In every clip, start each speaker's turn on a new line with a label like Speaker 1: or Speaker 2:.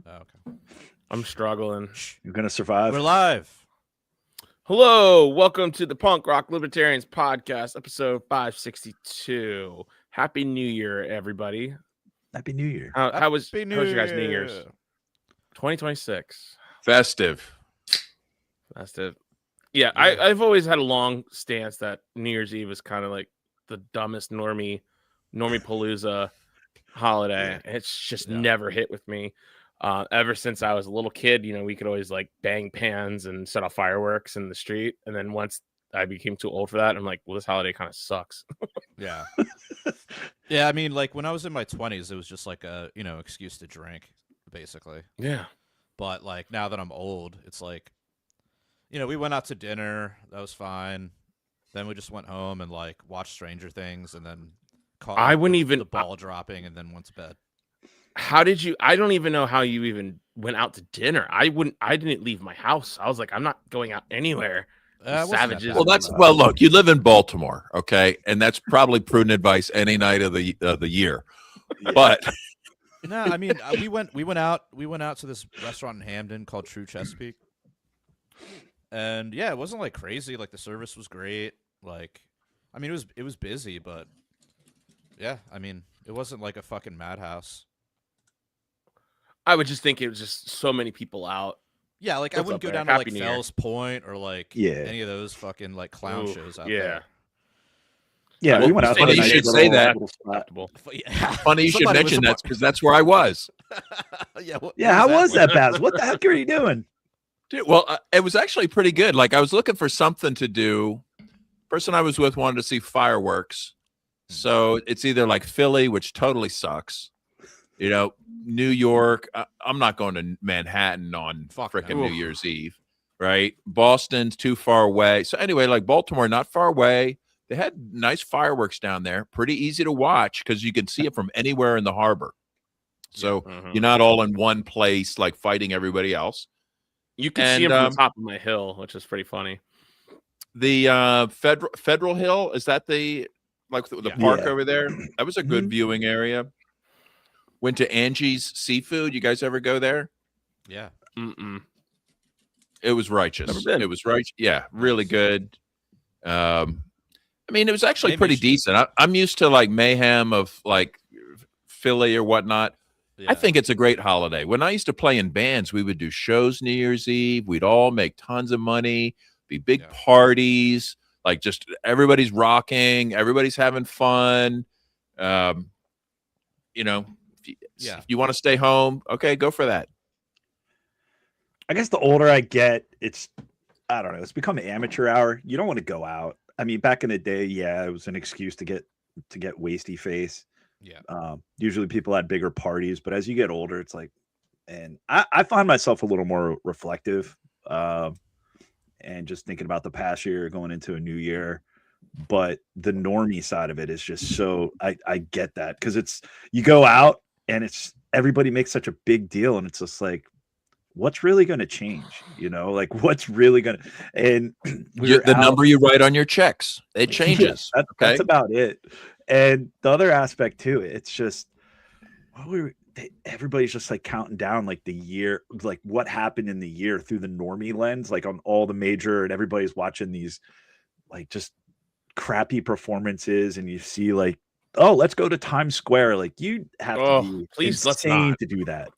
Speaker 1: Oh, okay.
Speaker 2: I'm struggling.
Speaker 3: You're gonna survive.
Speaker 1: We're live.
Speaker 2: Hello, welcome to the Punk Rock Libertarians podcast, episode 562. Happy New Year, everybody.
Speaker 3: Happy New Year.
Speaker 2: How was your guys' New Year's? 2026.
Speaker 4: Festive.
Speaker 2: Yeah, I've always had a long stance that New Year's Eve is kind of like the dumbest normie palooza holiday. It's just never hit with me. Ever since I was a little kid, we could always like bang pans and set off fireworks in the street. And then once I became too old for that, I'm like, well, this holiday kind of sucks.
Speaker 1: Yeah. Yeah, I mean, like when I was in my 20s, it was just like a, excuse to drink, basically.
Speaker 2: Yeah.
Speaker 1: But like now that I'm old, it's like, we went out to dinner. That was fine. Then we just went home and like watched Stranger Things and then caught the ball dropping and then went to bed.
Speaker 2: How did you? I don't even know how you even went out to dinner. I didn't leave my house. I was like, I'm not going out anywhere. Savages.
Speaker 4: Well, look, you live in Baltimore, okay, and that's probably prudent advice any night of the year. Yeah. But
Speaker 1: no, I mean, we went out to this restaurant in Hamden called True Chesapeake, and yeah, it wasn't like crazy. Like the service was great. Like, I mean, it was busy, but yeah, I mean, it wasn't like a fucking madhouse.
Speaker 2: I would just think it was just so many people out.
Speaker 1: Yeah, like I wouldn't go down to like Fells Point or like any of those fucking like clown shows out there.
Speaker 3: Yeah, we went out.
Speaker 4: Funny you should say that. Funny you should mention that because that's where I was.
Speaker 3: How was that, Baz? What the heck are you doing?
Speaker 4: Dude, well, it was actually pretty good. Like I was looking for something to do. Person I was with wanted to see fireworks. So it's either like Philly, which totally sucks. New York. I'm not going to Manhattan on freaking New Year's Eve, right? Boston's too far away. So anyway, like Baltimore, not far away. They had nice fireworks down there. Pretty easy to watch because you can see it from anywhere in the harbor. So you're not all in one place, like fighting everybody else.
Speaker 2: You can see them from the top of my hill, which is pretty funny.
Speaker 4: The Federal Hill, is that the park over there? That was a good viewing area. Went to Angie's Seafood. You guys ever go there?
Speaker 1: Yeah.
Speaker 4: It was righteous. It was right. Yeah, really good. I mean, it was actually pretty decent. I'm used to like mayhem of like Philly or whatnot. Yeah. I think it's a great holiday. When I used to play in bands, we would do shows New Year's Eve. We'd all make tons of money, be big parties, like just everybody's rocking, everybody's having fun. If you want to stay home, okay, go for that.
Speaker 3: I guess the older I get, it's become amateur hour. You don't want to go out. I mean, back in the day, it was an excuse to get wasty face.
Speaker 1: Yeah.
Speaker 3: Usually people had bigger parties, but as you get older, it's like, and I find myself a little more reflective, and just thinking about the past year going into a new year. But the normie side of it is just so I get that because it's you go out and it's everybody makes such a big deal and it's just like, what's really going to change? Like what's really going to, and
Speaker 4: the number you write on your checks, it changes.
Speaker 3: That's about it. And the other aspect too, it's just, everybody's just like counting down like the year, like what happened in the year through the normie lens, like on all the major, and everybody's watching these like just crappy performances and you see like, oh, let's go to Times Square. Like you have to be insane to do that.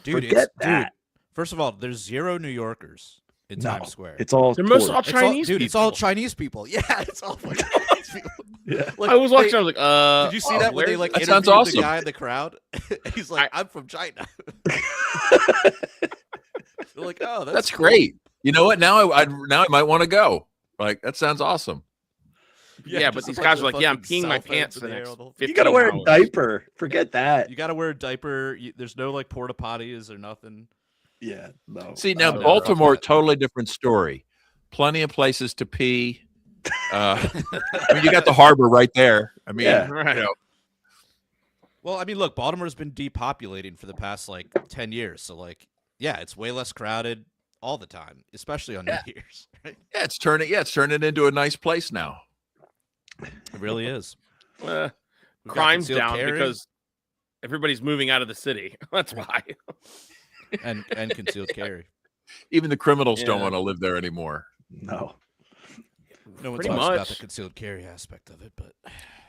Speaker 1: Dude,
Speaker 3: Forget that.
Speaker 1: First of all, there's 0 New Yorkers in Times Square.
Speaker 3: It's all
Speaker 2: Chinese people.
Speaker 1: It's all Chinese people. Yeah, it's all fucking Chinese people.
Speaker 3: Yeah.
Speaker 1: Like,
Speaker 2: I was watching. I was like,
Speaker 1: did you see that when they like
Speaker 4: interviewed
Speaker 1: the guy in the crowd? He's like, I'm from China. They're like, oh,
Speaker 4: that's great. You know what? Now I might want to go. Like that sounds awesome.
Speaker 2: Yeah, but these guys are like, I'm peeing my pants for the next 15
Speaker 3: You gotta wear
Speaker 2: hours.
Speaker 3: a diaper. Forget that.
Speaker 1: You gotta wear a diaper. There's no like porta potties or nothing.
Speaker 3: Yeah, no.
Speaker 4: See, now Baltimore, totally different story. Plenty of places to pee. I mean, you got the harbor right there. I mean,
Speaker 1: Well, I mean, look, Baltimore's been depopulating for the past like 10 years. So like, yeah, it's way less crowded all the time, especially on New Year's. Right?
Speaker 4: Yeah, it's turning into a nice place now.
Speaker 1: It really is.
Speaker 2: Crime's down because everybody's moving out of the city. That's why.
Speaker 1: and concealed carry.
Speaker 4: Even the criminals don't
Speaker 2: Yeah.
Speaker 4: want to live there anymore.
Speaker 3: No.
Speaker 1: No one
Speaker 2: Pretty
Speaker 1: talks about
Speaker 2: much.
Speaker 1: the concealed carry aspect of it, but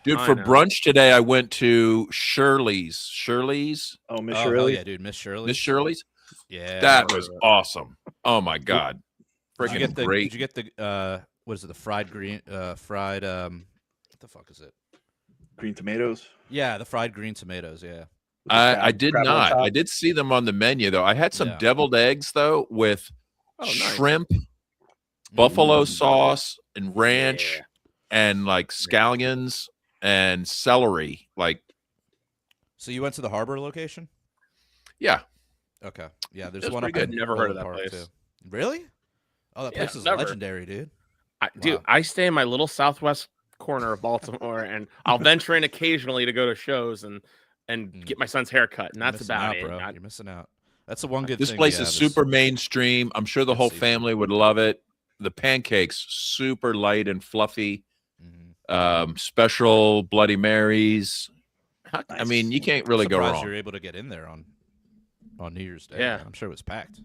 Speaker 4: Dude,
Speaker 2: I
Speaker 4: for
Speaker 2: know.
Speaker 4: brunch today, I went to Shirley's.
Speaker 3: Oh, Miss
Speaker 1: oh hell
Speaker 3: Shirley.
Speaker 1: yeah, dude, Miss Shirley.
Speaker 4: Miss Shirley's?
Speaker 1: Yeah,
Speaker 4: That was awesome. Oh my God.
Speaker 1: Did you
Speaker 4: Freaking
Speaker 1: get the?
Speaker 4: great.
Speaker 1: Did you get the? What is it? The fried green? Fried. What the fuck is it?
Speaker 3: Green tomatoes.
Speaker 1: Yeah, the fried green tomatoes. Yeah.
Speaker 3: with the
Speaker 4: I did
Speaker 3: crab on
Speaker 4: not.
Speaker 3: top.
Speaker 4: I did see them on the menu though. I had some
Speaker 1: Yeah.
Speaker 4: deviled eggs though with
Speaker 2: Oh, nice.
Speaker 4: shrimp, buffalo
Speaker 3: Mm.
Speaker 4: sauce, and ranch,
Speaker 2: Yeah.
Speaker 4: and like scallions and celery. Like,
Speaker 1: So you went to the Harbor location?
Speaker 4: yeah,
Speaker 1: Okay. Yeah, there's
Speaker 4: It was
Speaker 1: one.
Speaker 4: pretty
Speaker 1: up
Speaker 4: good.
Speaker 1: in
Speaker 2: Never heard of
Speaker 1: Roland
Speaker 2: that
Speaker 1: Park,
Speaker 2: place.
Speaker 1: too. Really? Oh, that
Speaker 2: Yeah,
Speaker 1: place is
Speaker 2: never.
Speaker 1: legendary, dude.
Speaker 2: Dude,
Speaker 1: Wow.
Speaker 2: I stay in my little southwest corner of Baltimore, and I'll venture in occasionally to go to shows and get my son's haircut, and
Speaker 1: You're
Speaker 2: that's
Speaker 1: missing
Speaker 2: about
Speaker 1: out,
Speaker 2: it.
Speaker 1: bro. You're missing out. That's the one good
Speaker 4: this
Speaker 1: thing.
Speaker 4: place
Speaker 1: we
Speaker 4: is
Speaker 1: have
Speaker 4: super mainstream. I'm sure the
Speaker 1: good
Speaker 4: whole
Speaker 1: seafood.
Speaker 4: family would love it. The pancakes super light and fluffy.
Speaker 1: Mhm.
Speaker 4: Special Bloody Marys. I
Speaker 3: Nice.
Speaker 4: mean, you can't really go
Speaker 1: Surprised
Speaker 4: wrong.
Speaker 1: you're able to get in there on New Year's Day.
Speaker 2: Yeah.
Speaker 1: man. I'm sure it was packed.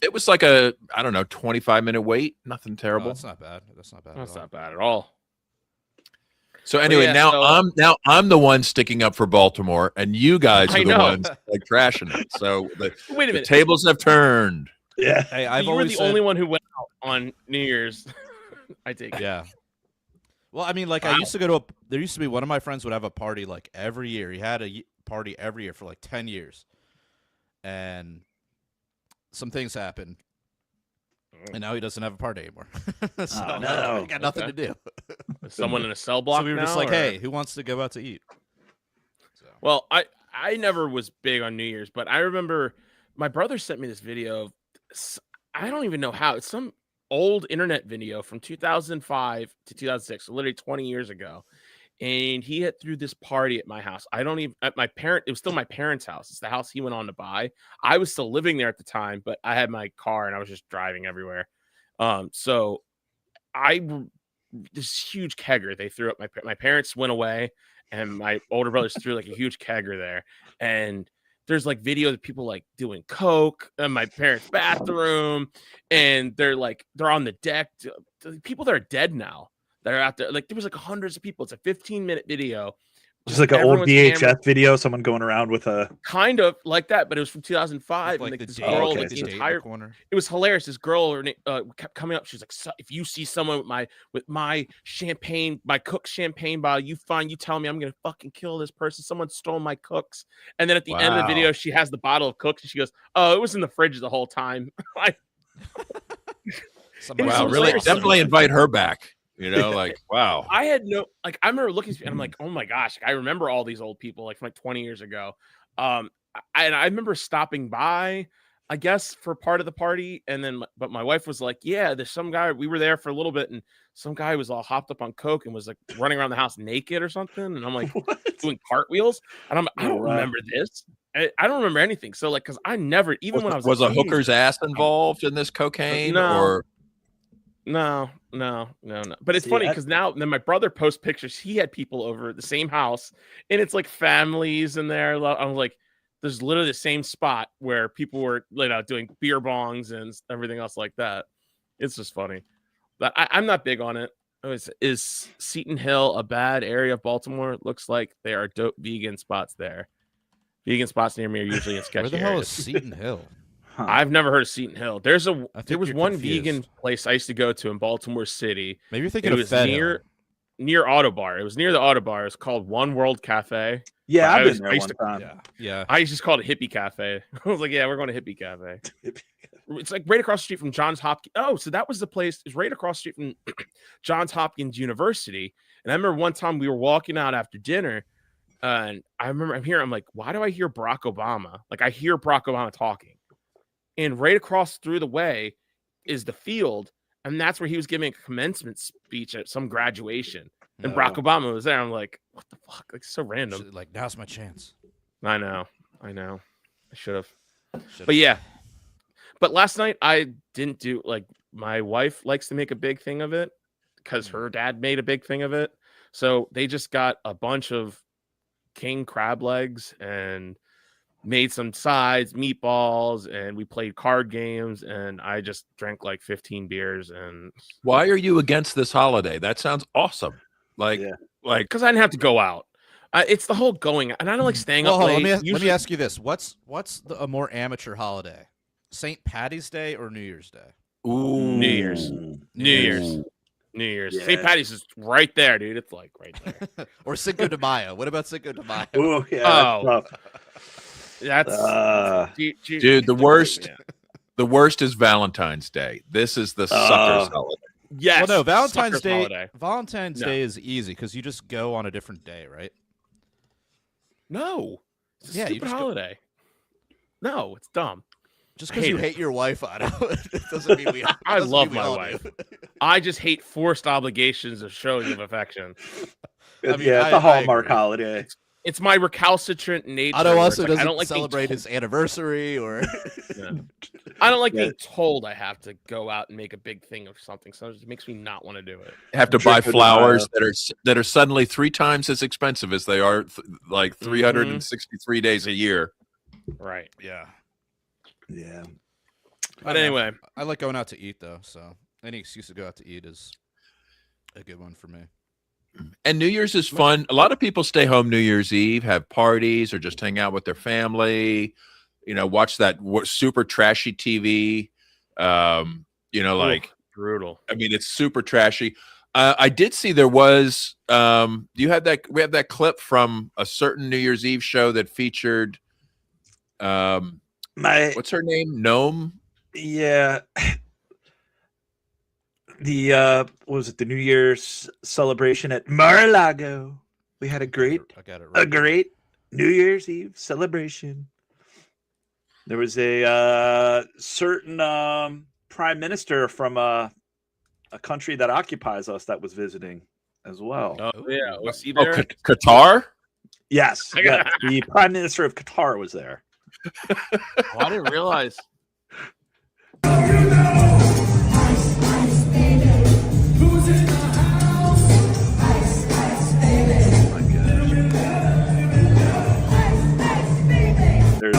Speaker 4: It was like a, I don't know, 25-minute wait. Nothing
Speaker 1: Oh,
Speaker 4: terrible.
Speaker 1: that's not bad. That's not bad.
Speaker 2: That's
Speaker 1: at all.
Speaker 2: not bad at all.
Speaker 4: So anyway,
Speaker 2: yeah,
Speaker 4: now
Speaker 2: so-
Speaker 4: I'm the one sticking up for Baltimore, and you guys
Speaker 2: I
Speaker 4: are the
Speaker 2: know.
Speaker 4: ones like trashing it. So
Speaker 2: Wait a
Speaker 4: the
Speaker 2: minute.
Speaker 4: tables have turned.
Speaker 3: Yeah.
Speaker 1: Hey,
Speaker 2: So
Speaker 1: I've
Speaker 2: you were
Speaker 1: always
Speaker 2: the
Speaker 1: said,
Speaker 2: only one who went out on New Year's. I take it.
Speaker 1: Yeah. Well, I mean, like I
Speaker 2: Wow.
Speaker 1: used to go to there used to be one of my friends would have a party like every year. He had a party every year for like 10 years. And some things happened. And now he doesn't have a party anymore. So
Speaker 3: Oh, no.
Speaker 1: he got nothing
Speaker 2: Okay.
Speaker 1: to do.
Speaker 2: Is someone in a cell block
Speaker 1: So we were just
Speaker 2: now,
Speaker 1: like,
Speaker 2: or-
Speaker 1: hey, who wants to go out to eat? So
Speaker 2: Well, I never was big on New Year's, but I remember my brother sent me this video of I don't even know how. It's some old internet video from 2005 to 2006, so literally 20 years ago. And he had threw this party at my house. I don't even at it was still my parents' house. It's the house he went on to buy. I was still living there at the time, but I had my car and I was just driving everywhere. So this huge kegger they threw up. My parents went away, and my older brothers threw like a huge kegger there. And there's like videos of people like doing coke in my parents' bathroom, and they're on the deck. People that are dead now that are out there. Like there was like hundreds of people. It's a 15-minute video.
Speaker 3: Just like an old
Speaker 2: everyone's
Speaker 3: VHS
Speaker 2: camera-
Speaker 3: video, someone going around with a.
Speaker 2: kind of like that, but it was from 2005.
Speaker 1: like
Speaker 2: and
Speaker 1: the
Speaker 2: this
Speaker 1: date,
Speaker 2: girl,
Speaker 3: okay,
Speaker 2: like
Speaker 3: so
Speaker 2: the
Speaker 1: date in
Speaker 2: entire,
Speaker 1: corner.
Speaker 2: it was hilarious. This girl kept coming up. She's like, if you see someone with my champagne, my Cook's champagne bottle, you tell me, I'm gonna fucking kill this person. Someone stole my Cook's. And then at the end of the video,
Speaker 3: Wow.
Speaker 2: she has the bottle of Cook's, and she goes, "Oh, it was in the fridge the whole time."
Speaker 1: Somebody
Speaker 2: was
Speaker 4: Wow,
Speaker 1: else
Speaker 4: really?
Speaker 2: hilarious.
Speaker 4: Definitely invite her back. You know, like wow.
Speaker 2: I had no I remember looking at and I'm like, oh my gosh, I remember all these old people like from like 20 years ago. And I remember stopping by, I guess, for part of the party, and then but my wife was like, yeah, there's some guy, we were there for a little bit, and some guy was all hopped up on coke and was like running around the house naked or something, and I'm like
Speaker 3: What?
Speaker 2: doing cartwheels, and I
Speaker 3: No
Speaker 2: don't
Speaker 3: way.
Speaker 2: remember this. I don't remember anything. So like, because I never, even when I was
Speaker 4: Was a
Speaker 2: teenager-
Speaker 4: hooker's ass involved in this cocaine?
Speaker 2: No.
Speaker 4: Or
Speaker 2: No. But it's
Speaker 3: See,
Speaker 2: funny
Speaker 3: I-
Speaker 2: because now then my brother posts pictures. He had people over at the same house, and it's like families in there. I was like, there's literally the same spot where people were doing beer bongs and everything else like that. It's just funny. But I'm not big on it. Is Seton Hill a bad area of Baltimore? It looks like there are dope vegan spots there. Vegan spots near me are usually in sketchy
Speaker 1: Where the hell
Speaker 2: areas.
Speaker 1: is Seton Hill?
Speaker 3: Huh.
Speaker 2: I've never heard of Seton Hill. There
Speaker 1: I
Speaker 2: was
Speaker 1: think you're
Speaker 2: one
Speaker 1: confused.
Speaker 2: vegan place I used to go to in Baltimore City.
Speaker 1: Maybe you're thinking
Speaker 2: It
Speaker 1: of
Speaker 2: was
Speaker 1: Fed
Speaker 2: near
Speaker 1: Hill.
Speaker 2: Autobar. It was near the Autobar. It's called One World Cafe.
Speaker 3: Yeah,
Speaker 2: I
Speaker 3: I've
Speaker 2: was-
Speaker 3: been
Speaker 2: I
Speaker 3: there
Speaker 2: used
Speaker 3: one
Speaker 2: to-
Speaker 3: time.
Speaker 1: Yeah.
Speaker 2: I just called it Hippie Cafe. I was like, yeah, we're going to Hippie Cafe. It's like right across the street from Johns Hopkins. Oh, so that was the place. It's right across the street from Johns Hopkins University. And I remember one time we were walking out after dinner, and I remember I'm like, why do I hear Barack Obama? Like I hear Barack Obama talking. And right across through the way is the field, and that's where he was giving a commencement speech at some graduation. And
Speaker 3: Oh.
Speaker 2: Barack Obama was there. I'm like, what the fuck? Like so random.
Speaker 1: Should- Like now's my chance.
Speaker 2: I know. I should have.
Speaker 1: Should've-
Speaker 2: But yeah. But last night I didn't do like my wife likes to make a big thing of it because her dad made a big thing of it. So they just got a bunch of king crab legs and made some sides, meatballs, and we played card games, and I just drank like 15 beers. And
Speaker 4: Why are you against this holiday? That sounds awesome. Like,
Speaker 3: Yeah.
Speaker 4: like
Speaker 2: because I didn't have to go out. It's the whole going, and I don't like staying
Speaker 1: Well,
Speaker 2: up
Speaker 1: hold on,
Speaker 2: late.
Speaker 1: let me ask you this: what's a more amateur holiday, St. Patty's Day or New Year's Day?
Speaker 4: ooh,
Speaker 2: New Year's. New Year's.
Speaker 3: Yeah.
Speaker 2: St. Patty's is right there, dude. It's like right there.
Speaker 1: Or Cinco de Mayo? What about Cinco de Mayo?
Speaker 3: Oh yeah.
Speaker 2: Oh.
Speaker 3: That's tough.
Speaker 2: That's
Speaker 4: Dude, the worst. The worst is Valentine's Day. This is the suckers holiday.
Speaker 2: Yes.
Speaker 1: Well, no, Valentine's
Speaker 2: suckers
Speaker 1: Day.
Speaker 2: holiday.
Speaker 1: Valentine's
Speaker 2: No.
Speaker 1: Day is easy because you just go on a different day, right?
Speaker 2: No. It's a
Speaker 1: Yeah, you
Speaker 2: stupid
Speaker 1: just go-
Speaker 2: holiday. No, it's dumb.
Speaker 1: Just because
Speaker 2: Hate
Speaker 1: you
Speaker 2: it.
Speaker 1: hate your wife, I don't. It doesn't mean we.
Speaker 2: I
Speaker 1: doesn't
Speaker 2: love
Speaker 1: mean we
Speaker 2: my
Speaker 1: all
Speaker 2: wife.
Speaker 1: do.
Speaker 2: I just hate forced obligations of showing of affection.
Speaker 1: I mean,
Speaker 3: yeah, it's
Speaker 1: I
Speaker 3: a Hallmark
Speaker 1: agree.
Speaker 3: holiday.
Speaker 2: It's my recalcitrant nature.
Speaker 1: Otto
Speaker 2: where
Speaker 1: also
Speaker 2: it's like,
Speaker 1: doesn't
Speaker 2: I don't like
Speaker 1: celebrate his anniversary or.
Speaker 2: I don't like
Speaker 3: Yeah.
Speaker 2: being told I have to go out and make a big thing of something. So it just makes me not want to do it.
Speaker 4: Have to buy
Speaker 3: Cinco de
Speaker 4: flowers
Speaker 3: Mayo.
Speaker 4: that are suddenly 3 times as expensive as they are like 363 days a year.
Speaker 2: Right.
Speaker 1: Yeah.
Speaker 3: Yeah.
Speaker 2: But anyway,
Speaker 1: I like going out to eat though, so any excuse to go out to eat is a good one for me.
Speaker 4: And New Year's is fun. A lot of people stay home New Year's Eve, have parties, or just hang out with their family. Watch that super trashy TV. Like
Speaker 2: brutal.
Speaker 4: I mean, it's super trashy. I did see there was. Do you have that? We have that clip from a certain New Year's Eve show that featured. What's her name? Gnome.
Speaker 3: Yeah. The what was it? The New Year's celebration at Mar-a-Lago. We had a great
Speaker 1: I got it right.
Speaker 3: a great New Year's Eve celebration. There was a certain prime minister from a country that occupies us that was visiting as well.
Speaker 2: Oh yeah, was he
Speaker 4: Oh,
Speaker 2: there?
Speaker 4: Qatar.
Speaker 3: Yes, yes, the prime minister of Qatar was there.
Speaker 2: Oh, I didn't realize.
Speaker 3: There's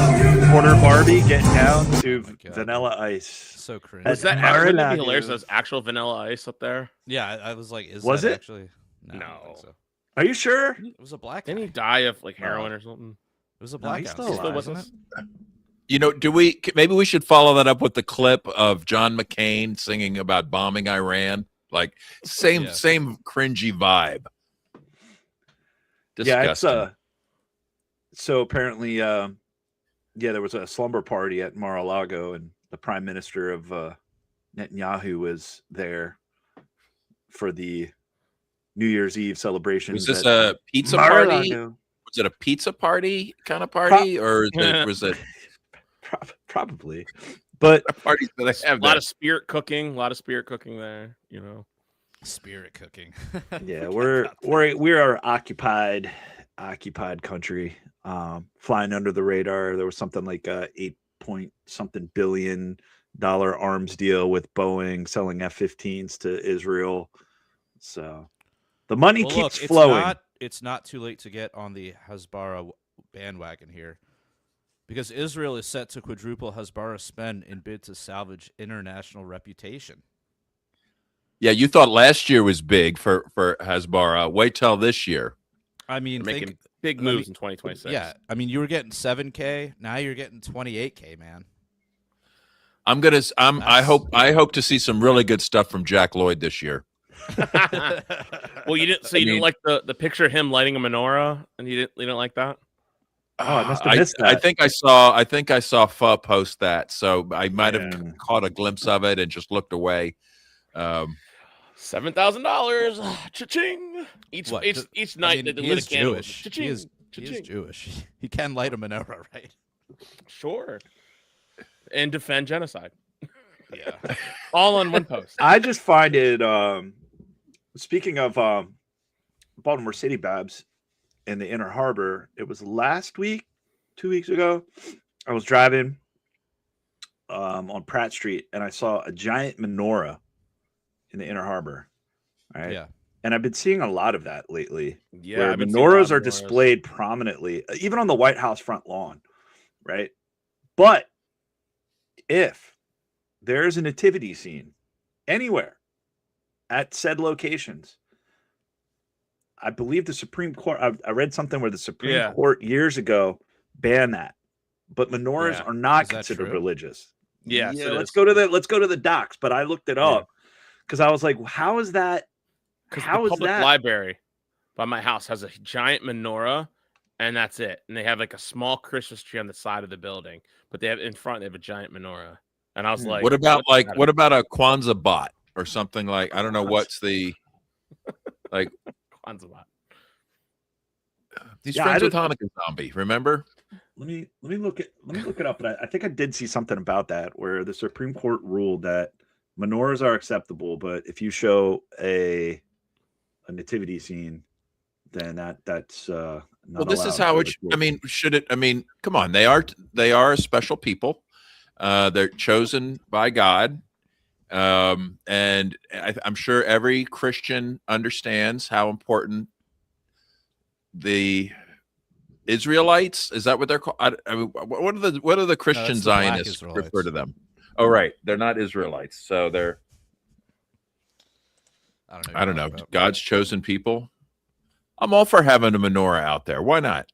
Speaker 3: Porter Barbie getting down to
Speaker 1: Oh my God.
Speaker 3: Vanilla Ice.
Speaker 1: So cringe.
Speaker 3: That's
Speaker 2: Was that
Speaker 3: Mar-a-Lago.
Speaker 2: wouldn't it be hilarious? There's actual Vanilla Ice up there.
Speaker 1: Yeah, I was like, is
Speaker 3: Was
Speaker 1: that
Speaker 3: it?
Speaker 1: actually? No, I don't think
Speaker 2: No.
Speaker 1: so.
Speaker 3: Are you sure?
Speaker 1: It was a black guy.
Speaker 2: Didn't he die of like heroin or something?
Speaker 1: It was a
Speaker 3: No,
Speaker 1: black
Speaker 3: he's
Speaker 1: guy.
Speaker 3: still alive.
Speaker 1: wasn't it?
Speaker 4: Maybe we should follow that up with the clip of John McCain singing about bombing Iran. Like same
Speaker 1: Yeah.
Speaker 4: cringy vibe.
Speaker 3: Yeah, it's
Speaker 4: Disgusting.
Speaker 3: so apparently there was a slumber party at Mar-a-Lago and the prime minister of Netanyahu was there for the New Year's Eve celebration.
Speaker 4: Was this a pizza party? Was it a pizza party kind of party, or was it
Speaker 3: Probably, but
Speaker 4: parties that I have?
Speaker 2: A lot of spirit cooking. A lot of spirit cooking there.
Speaker 1: Spirit cooking.
Speaker 3: yeah, we are occupied country, flying under the radar. There was something like a $8 billion arms deal with Boeing selling F-15s to Israel. So the money
Speaker 1: Well,
Speaker 3: keeps
Speaker 1: look,
Speaker 3: flowing.
Speaker 1: It's not too late to get on the Hasbara bandwagon here, because Israel is set to quadruple Hasbara spend in bid to salvage international reputation.
Speaker 4: Yeah, you thought last year was big for Hasbara. Wait till this year.
Speaker 1: I mean,
Speaker 2: They're making
Speaker 1: think,
Speaker 2: big moves in 2026.
Speaker 1: yeah. I mean, you were getting 7K. Now you're getting 28K, man.
Speaker 4: I hope to see some really good stuff from Jack Lloyd this year.
Speaker 2: Well, you didn't. So you didn't like the picture of him lighting a menorah, and you didn't like that.
Speaker 3: Oh, I must have missed that.
Speaker 4: I think I saw Pho post that, so I might have caught a glimpse of it and just looked away.
Speaker 2: $7,000, cha-ching! Each night they
Speaker 1: he
Speaker 2: lit a
Speaker 1: is
Speaker 2: candle.
Speaker 1: Jewish. He
Speaker 2: Cha-ching,
Speaker 1: is
Speaker 2: cha-ching.
Speaker 1: Jewish. He can light a menorah, right?
Speaker 2: Sure. And defend genocide.
Speaker 1: Yeah.
Speaker 2: All on one post.
Speaker 3: I just find it. Speaking of Baltimore City Babs in the Inner Harbor, it was last week, 2 weeks ago. I was driving on Pratt Street and I saw a giant menorah in the Inner Harbor. Right.
Speaker 1: Yeah.
Speaker 3: And I've been seeing a lot of that lately.
Speaker 2: Yeah,
Speaker 3: where
Speaker 2: I've been seeing a lot
Speaker 3: menorahs
Speaker 2: of
Speaker 3: are
Speaker 2: menorahs.
Speaker 3: displayed prominently, even on the White House front lawn. right? But if there is a nativity scene anywhere at said locations, I believe the Supreme Court, I read something where the Supreme Court years ago banned that, but menorahs are not
Speaker 1: Is that
Speaker 3: considered
Speaker 1: true?
Speaker 3: religious.
Speaker 2: Yes,
Speaker 3: Yeah,
Speaker 2: it
Speaker 3: let's
Speaker 2: is.
Speaker 3: go to the docs, but I looked it up because I was like, how is that?
Speaker 2: Because
Speaker 3: How
Speaker 2: the
Speaker 3: is
Speaker 2: public
Speaker 3: that?
Speaker 2: library by my house has a giant menorah, and that's it. And they have like a small Christmas tree on the side of the building, but they have in front they have a giant menorah. And I was like,
Speaker 4: What about
Speaker 2: what's that
Speaker 4: what about a Kwanzaa bot or something like? I don't know what's the like.
Speaker 2: Kwanzaa bot?
Speaker 4: He's
Speaker 3: Yeah,
Speaker 4: friends with Hanukkah Zombie. Remember?
Speaker 3: Let me look it up. But I think I did see something about that where the Supreme Court ruled that menorahs are acceptable, but if you show a nativity scene, then that's not
Speaker 4: Well, this is
Speaker 3: allowed.
Speaker 4: how it. I mean, should it? I mean, come on. They are special people. They're chosen by God, and I'm sure every Christian understands how important the Israelites, is that what they're called? I mean, what are the Christian
Speaker 1: that's the Black
Speaker 4: Zionists
Speaker 1: Israelites.
Speaker 4: refer to them? Oh, right, they're not Israelites, so they're I don't know. God's chosen people. I'm all for having a menorah out there. Why not?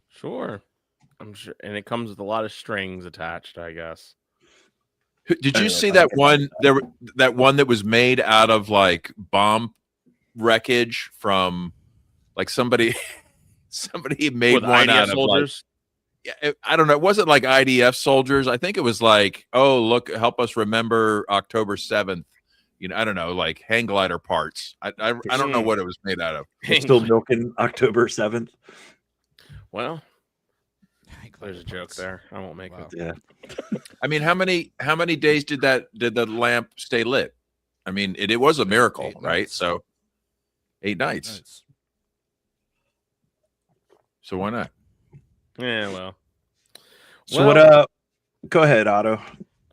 Speaker 2: Sure, I'm sure, and it comes with a lot of strings attached, I guess.
Speaker 4: Did you see that one? That one that was made out of like bomb wreckage from like somebody made
Speaker 2: With
Speaker 4: one
Speaker 2: IDF
Speaker 4: out
Speaker 2: soldiers?
Speaker 4: of like, I don't know. It wasn't like IDF soldiers. I think it was like, oh, look, help us remember October 7th. You know, I don't know, like hang glider parts. I don't know what it was made out of.
Speaker 3: We're still milking October 7th.
Speaker 2: Well, there's a joke there. I won't make it.
Speaker 3: Yeah.
Speaker 4: I mean, how many days did the lamp stay lit? I mean, it was a miracle,
Speaker 1: 8
Speaker 4: right?
Speaker 1: nights.
Speaker 4: So 8 nights. So why not?
Speaker 2: Yeah, well.
Speaker 3: So what? Go ahead, Otto.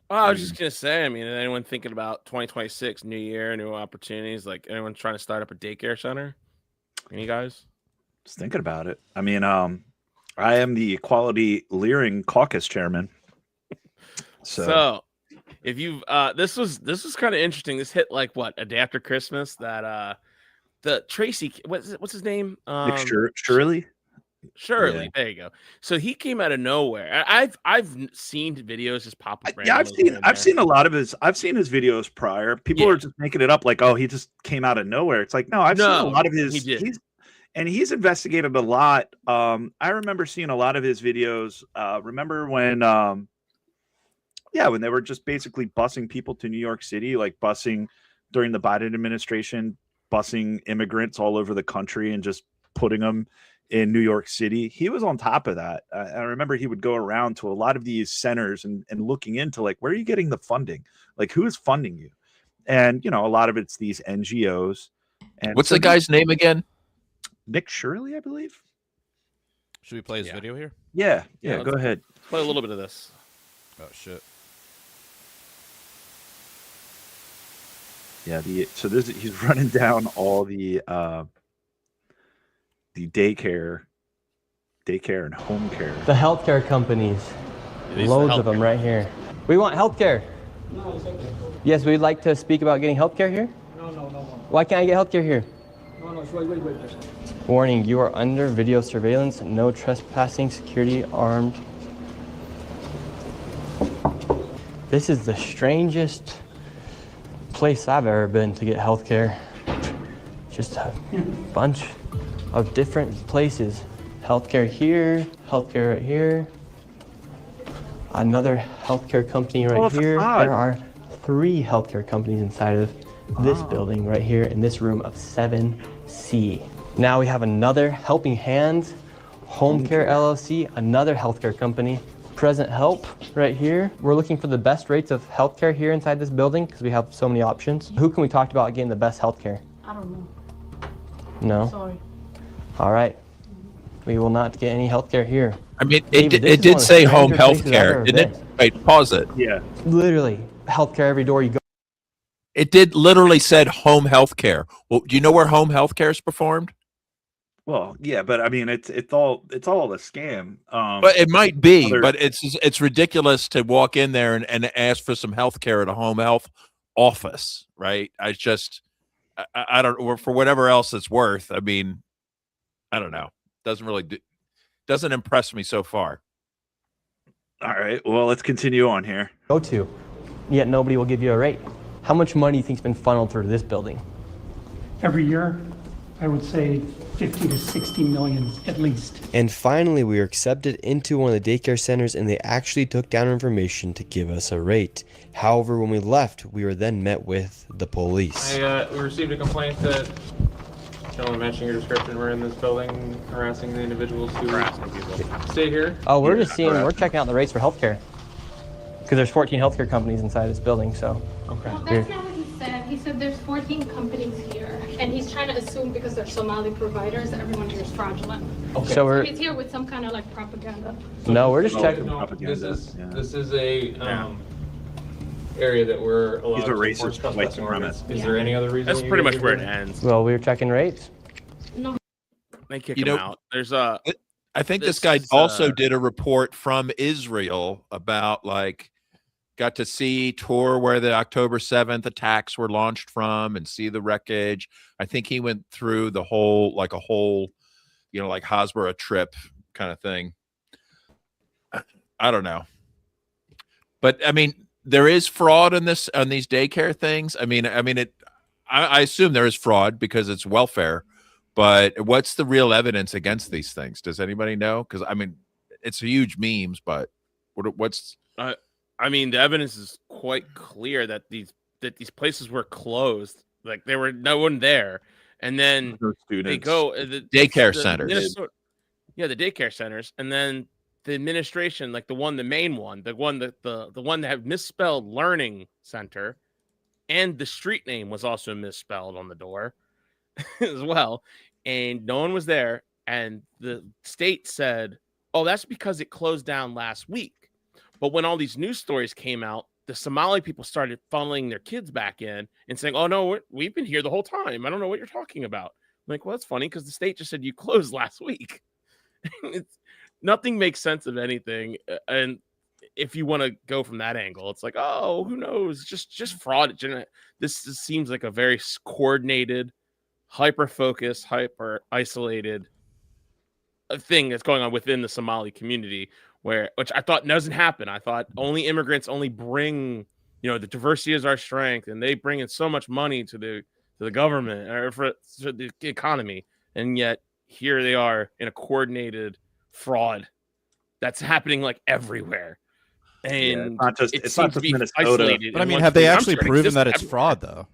Speaker 2: Well, I was just gonna say. I mean, anyone thinking about 2026, new year, new opportunities? Like anyone trying to start up a daycare center? Any guys?
Speaker 3: Just thinking about it. I mean, I am the Equality Leering Caucus chairman.
Speaker 2: So if you've this was kind of interesting. This hit like what, a day after Christmas, that the Tracy, what's his name?
Speaker 3: Nick Shirley.
Speaker 2: Shirley,
Speaker 3: Yeah.
Speaker 2: there you go. So he came out of nowhere. I've seen videos just pop up.
Speaker 3: Yeah, I've seen a lot of his. I've seen his videos prior. People are just making it up like, oh, he just came out of nowhere. It's like, no, I've seen a lot of his. He's investigated a lot. I remember seeing a lot of his videos. Remember when when they were just basically busing people to New York City, like busing during the Biden administration, busing immigrants all over the country and just putting them in New York City. He was on top of that. I remember he would go around to a lot of these centers and looking into like, where are you getting the funding? Like, who is funding you? And, you know, a lot of it's these NGOs. And
Speaker 4: what's the guy's name again?
Speaker 3: Nick Shirley, I believe.
Speaker 1: Should we play his video here?
Speaker 3: Yeah, go ahead.
Speaker 2: Play a little bit of this.
Speaker 1: Oh, shit.
Speaker 3: Yeah, he's running down all the daycare and home care.
Speaker 5: The healthcare companies. Loads of them right here. We want healthcare.
Speaker 6: No, it's okay.
Speaker 5: Yes, we'd like to speak about getting healthcare here.
Speaker 6: No.
Speaker 5: Why can't I get healthcare here?
Speaker 6: No, wait.
Speaker 5: Warning, you are under video surveillance. No trespassing, security armed. This is the strangest place I've ever been to get healthcare. Just a bunch of different places. Healthcare here, healthcare right here. Another healthcare company right here. There are 3 healthcare companies inside of this building right here in this room of 7C. Now we have another Helping Hands, Home Care LLC, another healthcare company. Present Help right here. We're looking for the best rates of healthcare here inside this building because we have so many options. Who can we talk about getting the best healthcare?
Speaker 6: I don't know.
Speaker 5: No?
Speaker 6: Sorry.
Speaker 5: All right. We will not get any healthcare here.
Speaker 4: I mean,
Speaker 5: David,
Speaker 4: it did say home health care, didn't it?
Speaker 5: been.
Speaker 4: Wait, pause it.
Speaker 3: Yeah.
Speaker 5: Literally, healthcare every door you go.
Speaker 4: It did literally said home health care. Well, do you know where home health care is performed?
Speaker 3: Well, yeah, but I mean, it's all a scam.
Speaker 4: But it might be,
Speaker 3: other-
Speaker 4: but it's ridiculous to walk in there and ask for some health care at a home health office, right? I don't, or for whatever else it's worth. I mean, I don't know. Doesn't impress me so far.
Speaker 3: All right, well, let's continue on here.
Speaker 5: Go to, yet nobody will give you a rate. How much money do you think's been funneled through this building?
Speaker 7: Every year, I would say 50 to 60 million at least.
Speaker 8: And finally, we were accepted into one of the daycare centers, and they actually took down our information to give us a rate. However, when we left, we were then met with the police.
Speaker 9: We received a complaint that gentlemen matching your description were in this building harassing the individuals who stay here.
Speaker 5: Oh, we're just seeing, we're checking out the rates for healthcare. Because there's 14 healthcare companies inside this building, so.
Speaker 9: Okay.
Speaker 10: Well, that's not what he said. He said there's 14 companies here, and he's trying to assume because they're Somali providers, everyone here is fraudulent.
Speaker 5: Okay. So
Speaker 10: So
Speaker 5: we're,
Speaker 10: he's here with some kind of like propaganda.
Speaker 5: no, we're just checking.
Speaker 9: No,
Speaker 3: Propaganda, yeah.
Speaker 9: this is a area that we're allowed
Speaker 3: He's a
Speaker 9: to
Speaker 3: racist
Speaker 9: enforce
Speaker 3: white
Speaker 9: trespassing ordinance.
Speaker 3: supremacist.
Speaker 9: Is there any other reason?
Speaker 2: That's
Speaker 9: you
Speaker 2: pretty
Speaker 9: guys
Speaker 2: much
Speaker 9: are
Speaker 2: where it
Speaker 9: doing
Speaker 2: ends.
Speaker 5: Well, we were checking rates.
Speaker 10: No,
Speaker 2: They kick
Speaker 4: You
Speaker 2: him
Speaker 4: know,
Speaker 2: out. There's
Speaker 4: I think this
Speaker 2: This
Speaker 4: guy
Speaker 2: is,
Speaker 4: also did a report from Israel about like got to tour where the October 7th attacks were launched from and see the wreckage. I think he went through the whole like Hasbara trip kind of thing. I don't know. But I mean, there is fraud on these daycare things. I assume there is fraud because it's welfare. But what's the real evidence against these things? Does anybody know? Because I mean, it's huge memes, but what's?
Speaker 2: I mean, the evidence is quite clear that these places were closed. Like there were no one there, and then they go the
Speaker 4: Daycare centers.
Speaker 2: The daycare centers, and then the administration, like the main one, the one that had misspelled learning center, and the street name was also misspelled on the door as well, and no one was there, and the state said, "Oh, that's because it closed down last week." But when all these news stories came out, the Somali people started funneling their kids back in and saying, "Oh no, we've been here the whole time. I don't know what you're talking about." I'm like, well, that's funny because the state just said you closed last week. Nothing makes sense of anything, and if you want to go from that angle, it's like, oh, who knows? Just fraud. This seems like a very coordinated, hyper-focused, hyper-isolated thing that's going on within the Somali community, which I thought doesn't happen. I thought only immigrants only bring, the diversity is our strength, and they bring in so much money to the government or for the economy, and yet here they are in a coordinated fraud that's happening like everywhere. And
Speaker 3: it's not just Minnesota.
Speaker 1: But I mean, have they actually proven that it's fraud though?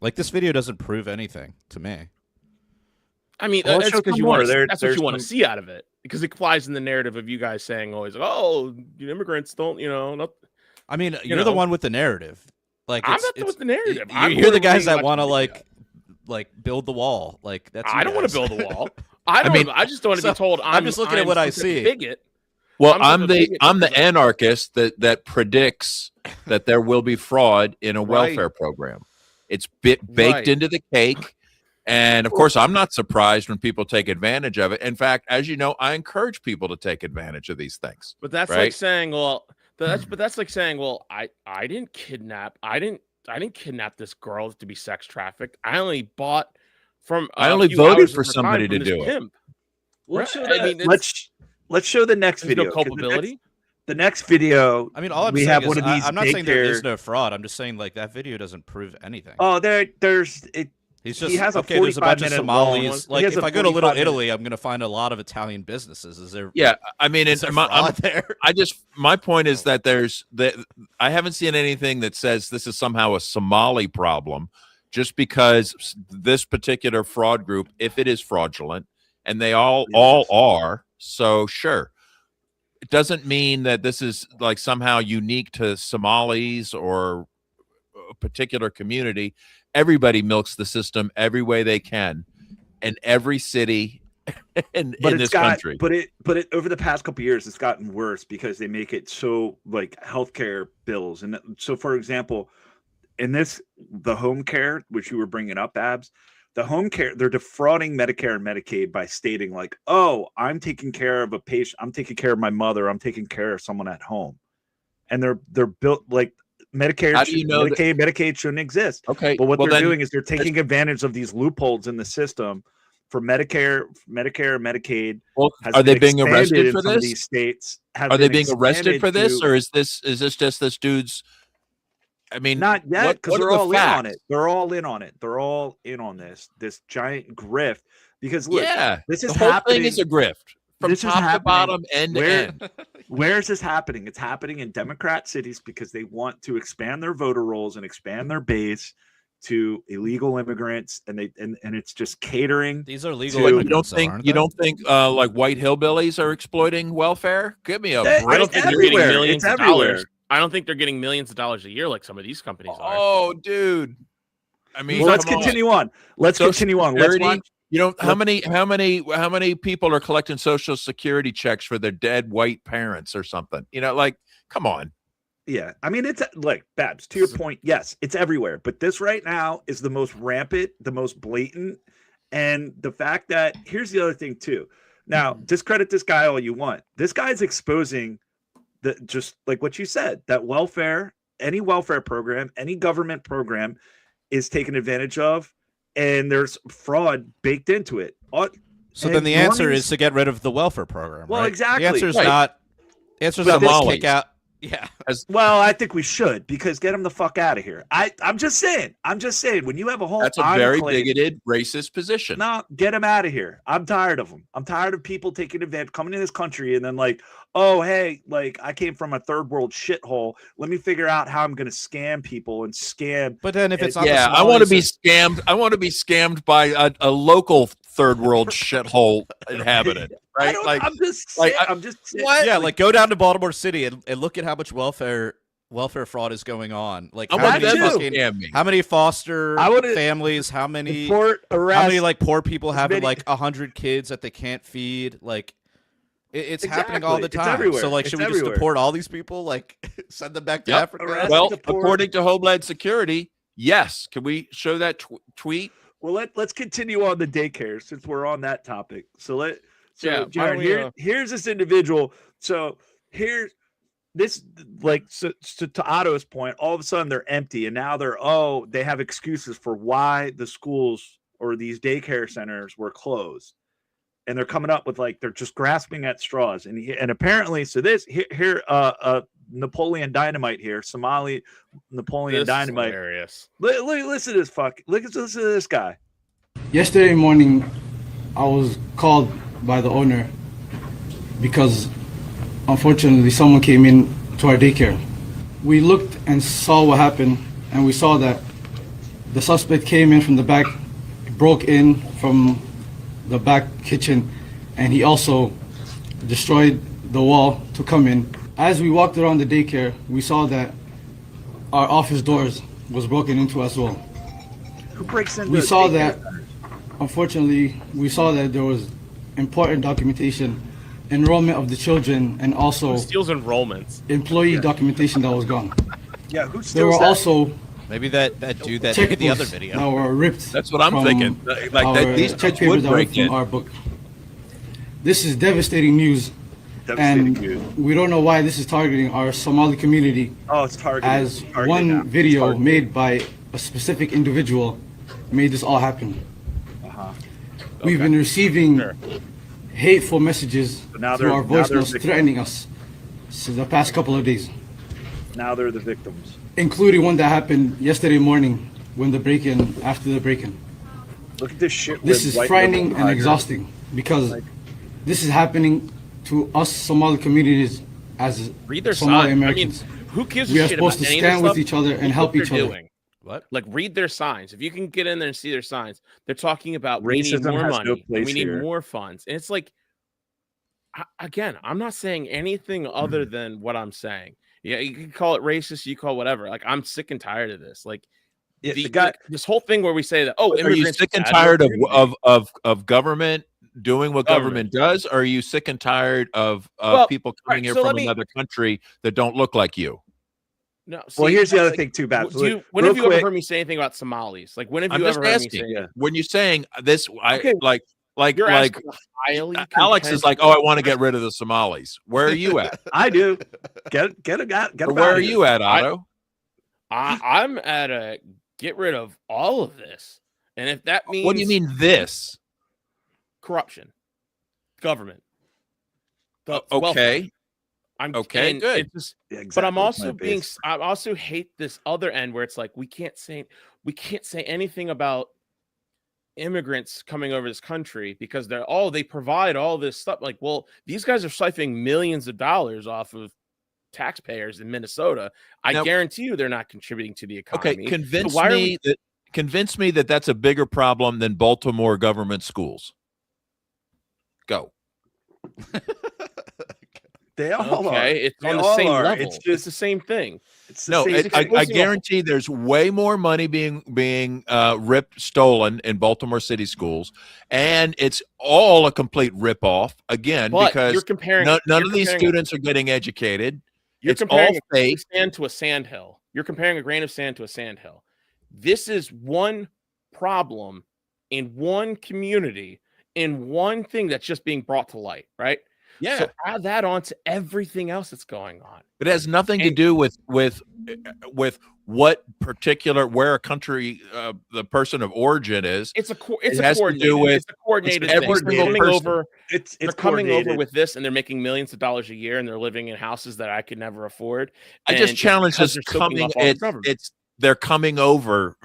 Speaker 1: Like this video doesn't prove anything to me.
Speaker 2: I mean,
Speaker 3: Well,
Speaker 2: that's because you want that's what you want to
Speaker 3: some...
Speaker 2: see out of it, because it flies in the narrative of you guys saying always, "Oh, immigrants don't," not.
Speaker 1: I mean, you're the one with the narrative. Like
Speaker 2: I'm not with the narrative.
Speaker 1: You're the guys that want to like build the wall. Like that's.
Speaker 2: I don't want to build a wall. I just don't want to be told.
Speaker 1: I'm just looking at what I see.
Speaker 2: Bigot.
Speaker 4: Well, I'm the anarchist that predicts that there will be fraud in a welfare program. It's baked into the cake. And of course, I'm not surprised when people take advantage of it. In fact, as you know, I encourage people to take advantage of these things.
Speaker 2: But that's like saying, that's like saying, well, I didn't kidnap this girl to be sex trafficked. I only bought from.
Speaker 4: I only voted for somebody to do it.
Speaker 3: Let's show the next video.
Speaker 2: No culpability.
Speaker 3: The next video.
Speaker 1: I mean, all I'm saying is, I'm not saying there is no fraud. I'm just saying like that video doesn't prove anything.
Speaker 3: Oh, there's it.
Speaker 1: He's just,
Speaker 3: he has
Speaker 1: okay, there's a bunch of Somalis. Like, if I go to Little Italy, I'm going to find a lot of Italian businesses. Is there?
Speaker 4: Yeah, I mean,
Speaker 1: there?
Speaker 4: My point is that I haven't seen anything that says this is somehow a Somali problem, just because this particular fraud group, if it is fraudulent, and they all are, so sure. It doesn't mean that this is like somehow unique to Somalis or a particular community. Everybody milks the system every way they can in every city in this country.
Speaker 3: But it over the past couple of years, it's gotten worse because they make it so like healthcare bills. And so, for example, in the home care, which you were bringing up, Babs, the home care, they're defrauding Medicare and Medicaid by stating like, oh, I'm taking care of a patient, I'm taking care of my mother, I'm taking care of someone at home. And they're built like Medicare,
Speaker 4: How do you know
Speaker 3: Medicaid shouldn't exist.
Speaker 4: Okay.
Speaker 3: But what they're doing is they're taking advantage of these loopholes in the system for Medicare, Medicaid.
Speaker 4: Well, are they being arrested for this?
Speaker 3: These states
Speaker 4: are they being arrested for this, or is this just this dude's? I mean,
Speaker 3: not yet, because they're all
Speaker 4: facts?
Speaker 3: in on it. They're all in on it. They're all in on this giant grift. Because look, this is
Speaker 4: the whole
Speaker 3: happening.
Speaker 4: thing is a grift from top to bottom, end to end.
Speaker 3: Where is this happening? It's happening in Democrat cities because they want to expand their voter rolls and expand their base to illegal immigrants, and it's just catering.
Speaker 1: These are legal
Speaker 4: immigrants. You don't think like white hillbillies are exploiting welfare? Give me a break.
Speaker 2: I don't think they're getting millions of dollars. I don't think they're getting millions of dollars a year like some of these companies are.
Speaker 4: Oh, dude. I mean,
Speaker 3: well, let's continue on. Let's continue on. Let's watch.
Speaker 4: You know how many people are collecting Social Security checks for their dead white parents or something? You know, like, come on.
Speaker 3: Yeah, I mean, it's like Babs, to your point, yes, it's everywhere. But this right now is the most rampant, the most blatant. And the fact that here's the other thing, too. Now, discredit this guy all you want. This guy's exposing just like what you said, that welfare, any welfare program, any government program is taken advantage of. And there's fraud baked into it.
Speaker 1: So then the answer is to get rid of the welfare program.
Speaker 3: Well,
Speaker 1: right?
Speaker 3: exactly.
Speaker 1: The answer is not. The answer is not kick out. Yeah.
Speaker 3: Well, I think we should, because get them the fuck out of here. I'm just saying. When you have a whole
Speaker 4: that's a very bigoted, racist position.
Speaker 3: No, get them out of here. I'm tired of them. I'm tired of people taking advantage, coming to this country, and then like, oh, hey, like I came from a third world shithole. Let me figure out how I'm going to scam people and scam.
Speaker 1: But then if it's not,
Speaker 4: I want to be scammed. I want to be scammed by a local third world shithole inhabitant. Right?
Speaker 3: I'm just saying.
Speaker 1: What? Yeah, like go down to Baltimore City and look at how much welfare fraud is going on. Like how many foster families, how many like poor people having like 100 kids that they can't feed. Like it's happening all the time. So like, should we just deport all these people? Like send them back to Africa?
Speaker 4: Well, according to Homeland Security, yes. Can we show that tweet?
Speaker 3: Well, let's continue on the daycare since we're on that topic. Jared, here's this individual. So here's this, like, so to Otto's point, all of a sudden they're empty, and now they have excuses for why the schools or these daycare centers were closed, and they're coming up with like they're just grasping at straws, and apparently, so this here Napoleon Dynamite here, Somali Napoleon Dynamite.
Speaker 2: Hilarious.
Speaker 3: Listen to this listen to this guy.
Speaker 11: Yesterday morning, I was called by the owner because unfortunately someone came in to our daycare. We looked and saw what happened, and we saw that the suspect came in from the back, broke in from the back kitchen, and he also destroyed the wall to come in. As we walked around the daycare, we saw that our office doors was broken into as well.
Speaker 3: Who breaks into?
Speaker 11: We saw that, unfortunately, there was important documentation, enrollment of the children, and also
Speaker 2: who steals enrollments,
Speaker 11: employee documentation that was gone.
Speaker 3: Yeah, who steals
Speaker 11: There were also
Speaker 1: maybe that dude that did the other video.
Speaker 11: That were ripped.
Speaker 4: That's what I'm thinking. Like these
Speaker 11: check papers that were from our book. This is devastating news. We don't know why this is targeting our Somali community.
Speaker 3: Oh, it's targeting.
Speaker 11: As one video made by a specific individual made this all happen. We've been receiving hateful messages through our voicemails threatening us since the past couple of days.
Speaker 3: Now they're the victims.
Speaker 11: Including one that happened yesterday morning when after the break-in.
Speaker 3: Look at this shit.
Speaker 11: This is frightening and exhausting because this is happening to us Somali communities as Somali Americans.
Speaker 2: I mean, who gives a
Speaker 11: shit about
Speaker 2: any of this stuff?
Speaker 11: We are supposed to stand with each other and help each other.
Speaker 2: What? Like, read their signs. If you can get in there and see their signs, they're talking about
Speaker 3: racism,
Speaker 2: we need more money,
Speaker 3: we
Speaker 2: need more funds. And it's like, again, I'm not saying anything other than what I'm saying. Yeah, you can call it racist, you call it whatever. Like, I'm sick and tired of this. Like, this whole thing where we say that,
Speaker 4: are you sick and tired of government doing what government does, or are you sick and tired of people coming here from another country that don't look like you?
Speaker 2: No.
Speaker 3: Well,
Speaker 2: see,
Speaker 3: here's the other
Speaker 2: like,
Speaker 3: thing too, Babs.
Speaker 2: When have you ever heard me say anything about Somalis? Like, when have
Speaker 4: I'm
Speaker 2: you
Speaker 4: just
Speaker 2: ever heard me
Speaker 4: asking.
Speaker 2: say?
Speaker 4: When you're saying this,
Speaker 2: Okay,
Speaker 4: like
Speaker 2: you're asking a highly
Speaker 4: Alex is like, oh, I want to get rid of the Somalis. Where are you at?
Speaker 3: I do. Get a guy. Get
Speaker 4: Where are you at, Otto?
Speaker 2: I'm at a get rid of all of this, and if that means,
Speaker 4: What do you mean this?
Speaker 2: corruption, government.
Speaker 4: Okay.
Speaker 2: Okay,
Speaker 4: good.
Speaker 2: It's just,
Speaker 3: Yeah, exactly.
Speaker 2: but I'm also
Speaker 3: That's my base.
Speaker 2: I also hate this other end where it's like we can't say anything about immigrants coming over this country because they provide all this stuff. Like, well, these guys are siphoning millions of dollars off of taxpayers in Minnesota. I guarantee you they're not contributing to the economy.
Speaker 4: Okay, convince me that that's a bigger problem than Baltimore government schools. Go.
Speaker 3: They all are.
Speaker 2: It's
Speaker 3: They
Speaker 2: on the
Speaker 3: all
Speaker 2: same
Speaker 3: are.
Speaker 2: level.
Speaker 3: It's
Speaker 2: It's the same thing.
Speaker 3: It's the
Speaker 4: No,
Speaker 3: same
Speaker 4: I guarantee there's way more money being stolen in Baltimore City schools, and it's all a complete ripoff again
Speaker 2: But
Speaker 4: because
Speaker 2: you're comparing
Speaker 4: none of these students are getting educated.
Speaker 2: You're
Speaker 4: It's
Speaker 2: comparing
Speaker 4: all
Speaker 2: a grain
Speaker 4: fake.
Speaker 2: of sand to a sandhill. You're comparing a grain of sand to a sandhill. This is one problem in one community, in one thing that's just being brought to light, right?
Speaker 4: Yeah.
Speaker 2: So add that on to everything else that's going on.
Speaker 4: It has nothing to do with what particular where a country the person of origin is.
Speaker 2: It's a
Speaker 4: It has to do with
Speaker 2: it's a coordinated
Speaker 4: every
Speaker 2: thing. They're coming
Speaker 4: person.
Speaker 2: over.
Speaker 3: It's
Speaker 2: They're coming over
Speaker 3: coordinated.
Speaker 2: with this, and they're making millions of dollars a year, and they're living in houses that I could never afford.
Speaker 4: I just
Speaker 2: And
Speaker 4: challenge
Speaker 2: because
Speaker 4: this
Speaker 2: they're soaking
Speaker 4: coming.
Speaker 2: up all the government.
Speaker 4: It's they're coming over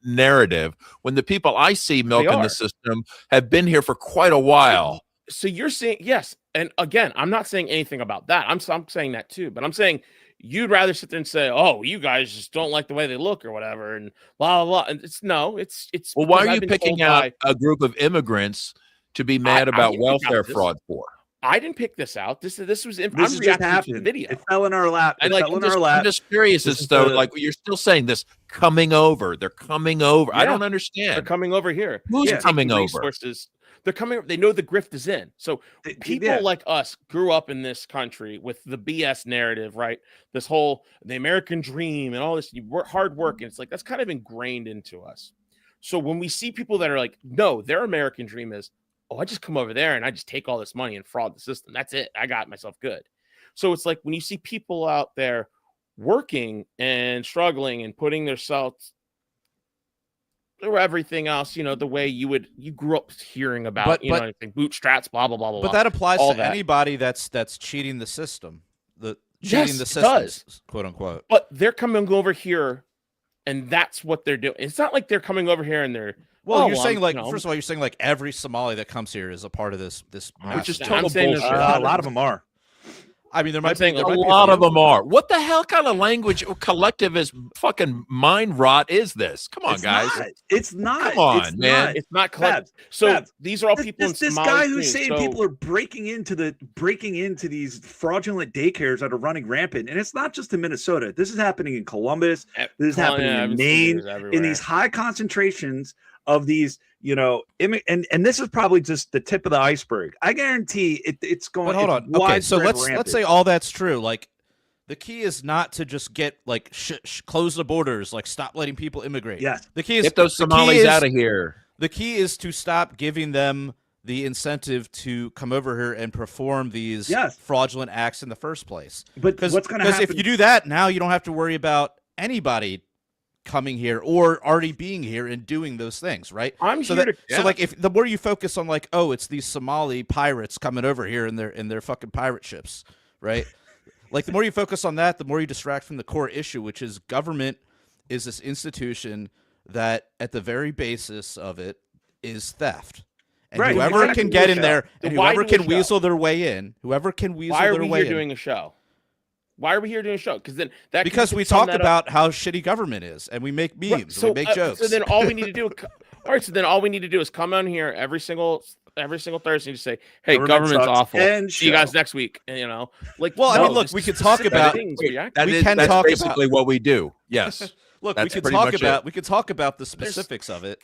Speaker 4: narrative when the people I see milking
Speaker 2: are.
Speaker 4: the system have been here for quite a while.
Speaker 2: So you're saying yes, and again, I'm not saying anything about that. I'm saying that too, but I'm saying you'd rather sit there and say, "Oh, you guys just don't like the way they look or whatever," and blah blah blah. And it's
Speaker 4: Well, why
Speaker 2: because
Speaker 4: are
Speaker 2: I've
Speaker 4: you
Speaker 2: been
Speaker 4: picking
Speaker 2: told
Speaker 4: out
Speaker 2: by-
Speaker 4: a group of immigrants to be mad
Speaker 2: I
Speaker 4: about
Speaker 2: didn't pick out
Speaker 4: welfare
Speaker 2: this.
Speaker 4: fraud for?
Speaker 2: I didn't pick this out. This was
Speaker 3: This
Speaker 2: I'm
Speaker 3: has just
Speaker 2: reacting to the
Speaker 3: happened.
Speaker 2: video.
Speaker 3: It fell in our lap. It fell in our
Speaker 4: I'm
Speaker 3: lap.
Speaker 4: just curious
Speaker 3: This
Speaker 4: as
Speaker 3: is
Speaker 4: though,
Speaker 3: the-
Speaker 4: like, you're still saying this coming over. They're coming over. I
Speaker 2: Yeah.
Speaker 4: don't
Speaker 2: They're
Speaker 4: understand.
Speaker 2: coming over here.
Speaker 4: Who's
Speaker 2: They're
Speaker 4: coming
Speaker 2: taking
Speaker 4: over?
Speaker 2: resources. They're coming. They know the grift is in. So people like us grew up in this country with the BS narrative, right? This whole the American dream and all this hard work, and it's like that's kind of ingrained into us. So when we see people that are like, no, their American dream is, oh, I just come over there and I just take all this money and fraud the system. That's it. I got myself good. So it's like when you see people out there working and struggling and putting themselves or everything else, the way you grew up hearing about, anything, bootstraps, blah, blah, blah, blah.
Speaker 1: But that applies
Speaker 2: all
Speaker 1: to anybody that's cheating the system. Cheating
Speaker 2: Yes,
Speaker 1: the
Speaker 2: it
Speaker 1: system,
Speaker 2: does.
Speaker 1: quote unquote.
Speaker 2: But they're coming over here, and that's what they're doing. It's not like they're coming over here and they're
Speaker 1: you're saying first of all, you're saying like every Somali that comes here is a part of this.
Speaker 4: Which is
Speaker 1: massive-
Speaker 4: total bullshit.
Speaker 3: A lot of them are.
Speaker 1: I mean, there
Speaker 2: I'm
Speaker 1: might
Speaker 2: saying
Speaker 1: be
Speaker 2: a
Speaker 1: there might be
Speaker 4: A lot
Speaker 1: few.
Speaker 4: of them are. What the hell kind of language collectivist fucking mind rot is this? Come on, guys.
Speaker 3: It's not.
Speaker 4: Come on,
Speaker 3: It's
Speaker 4: man.
Speaker 3: not.
Speaker 2: It's not collective.
Speaker 3: Babs,
Speaker 2: So
Speaker 3: Babs,
Speaker 2: these are all people in
Speaker 3: this
Speaker 2: Somali
Speaker 3: guy who's
Speaker 2: streams.
Speaker 3: saying
Speaker 2: So
Speaker 3: people are breaking into these fraudulent daycares that are running rampant, and it's not just in Minnesota. This is happening in Columbus. This is happening in Maine. In these high concentrations of these, and this is probably just the tip of the iceberg. I guarantee it's going.
Speaker 1: But hold
Speaker 3: it's
Speaker 1: on. Okay, so
Speaker 3: widespread
Speaker 1: let's
Speaker 3: rampant.
Speaker 1: say all that's true. Like, the key is not to just get like close the borders, like stop letting people immigrate.
Speaker 3: Yes.
Speaker 1: The key is
Speaker 4: Get those Somalis out of here.
Speaker 1: The key is to stop giving them the incentive to come over here and perform these fraudulent acts in the first place.
Speaker 3: But what's going to happen?
Speaker 1: Because if you do that, now you don't have to worry about anybody coming here or already being here and doing those things, right? So like if the more you focus on like, oh, it's these Somali pirates coming over here in their fucking pirate ships, right? Like the more you focus on that, the more you distract from the core issue, which is government is this institution that at the very basis of it is theft. And whoever can get in there and whoever can weasel their way in, whoever can weasel their way in.
Speaker 2: Why are we here doing a show? Why are we here doing a show?
Speaker 1: Because we talk about how shitty government is, and we make memes, and we make jokes.
Speaker 2: So then all we need to do, all right. So then all we need to do is come on here every single Thursday and just say, "Hey, government's awful. See you guys next week." And like,
Speaker 1: well, I mean, look, we can talk about
Speaker 4: That's basically what we do. Yes.
Speaker 1: Look, we can talk about the specifics of it.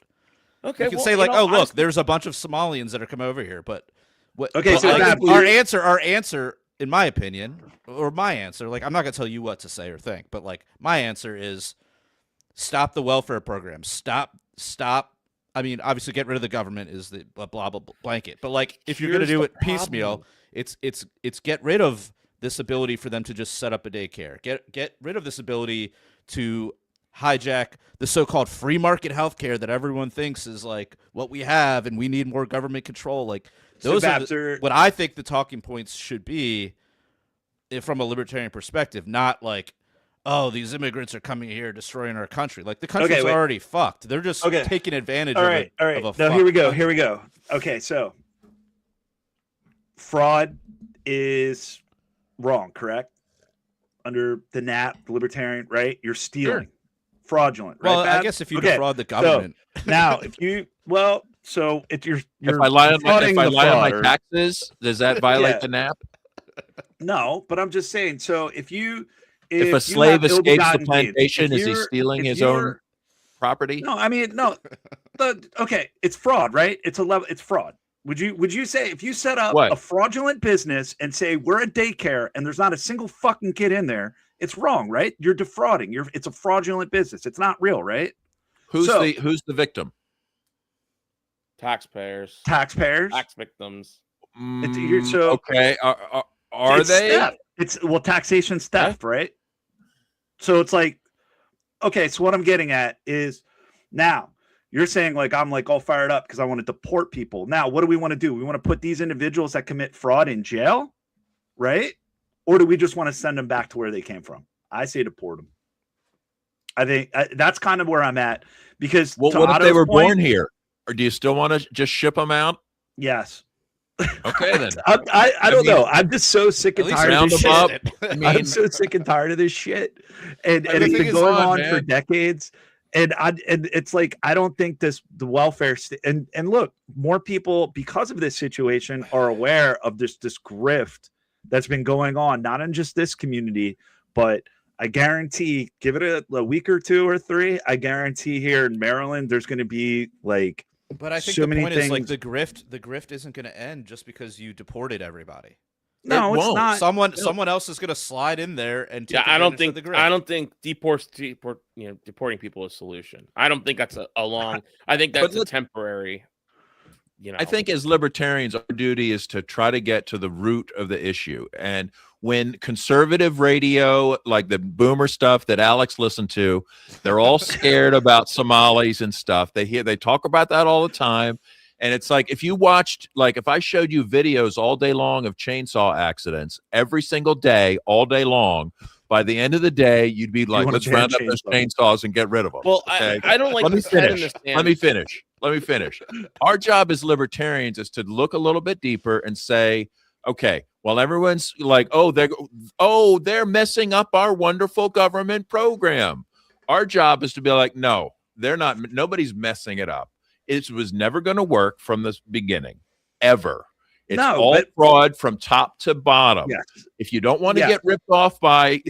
Speaker 2: Okay,
Speaker 1: we can say like, oh, look, there's a bunch of Somalians that are coming over here, but
Speaker 3: okay, so
Speaker 1: our answer in my opinion, or my answer, like I'm not gonna tell you what to say or think, but like my answer is stop the welfare program. Stop. I mean, obviously, get rid of the government is the blah blah blah blanket. But like, if you're gonna do it piecemeal, it's get rid of this ability for them to just set up a daycare. Get rid of this ability to hijack the so-called free market healthcare that everyone thinks is like what we have, and we need more government control. Like those are what I think the talking points should be from a libertarian perspective, not like, oh, these immigrants are coming here destroying our country. Like the country's already fucked. They're just taking advantage of a
Speaker 3: Now here we go. Okay, so fraud is wrong, correct? Under the NAP, the libertarian, right? You're stealing. Fraudulent, right?
Speaker 1: Well, I guess if you defraud the government.
Speaker 3: So, now, if you so if you're
Speaker 4: if I lie on my taxes, does that violate the NAP?
Speaker 3: No, but I'm just saying. So if
Speaker 4: a slave escapes the plantation, is he stealing his own property?
Speaker 3: No, I mean no. Okay, it's fraud, right? It's fraud. Would you say if you set up a fraudulent business and say we're a daycare and there's not a single fucking kid in there, it's wrong, right? You're defrauding. It's a fraudulent business. It's not real, right?
Speaker 4: Who's the victim?
Speaker 2: Taxpayers.
Speaker 3: Tax
Speaker 2: victims.
Speaker 3: Okay.
Speaker 4: Are they?
Speaker 3: Theft. Taxation's theft, right? So it's like, okay. So what I'm getting at is now you're saying like I'm like all fired up because I want to deport people. Now, what do we want to do? We want to put these individuals that commit fraud in jail, right? Or do we just want to send them back to where they came from? I say deport them. I think that's kind of where I'm at because
Speaker 4: what if they were born here? Or do you still want to just ship them out?
Speaker 3: Yes.
Speaker 4: Okay, then.
Speaker 3: I don't know. I'm just so sick and tired of this shit.
Speaker 4: I'm
Speaker 3: so sick and tired of this shit. And it's been going on for decades. And it's like I don't think the welfare and look, more people because of this situation are aware of this grift that's been going on, not in just this community, but I guarantee, give it a week or two or three, I guarantee here in Maryland, there's going to be like,
Speaker 1: but I think the point is like the grift isn't going to end just because you deported everybody.
Speaker 3: No, it's not.
Speaker 1: Someone else is going to slide in there and take
Speaker 2: I don't think deporting people is a solution. I don't think that's a long. I think that's a temporary.
Speaker 4: I think as libertarians, our duty is to try to get to the root of the issue. And when conservative radio, like the boomer stuff that Alex listened to, they're all scared about Somalis and stuff. They talk about that all the time. And it's like if you watched, like if I showed you videos all day long of chainsaw accidents every single day, all day long, by the end of the day, you'd be like, let's round up those chainsaws and get rid of them.
Speaker 2: Well, okay? I don't like
Speaker 4: Let me finish. Our job as libertarians is to look a little bit deeper and say, okay, well, everyone's like, they're messing up our wonderful government program. Our job is to be like, no, they're not. Nobody's messing it up. It was never going to work from the beginning, ever. It's all fraud from top to bottom.
Speaker 3: Yes.
Speaker 4: If you don't want to get ripped off by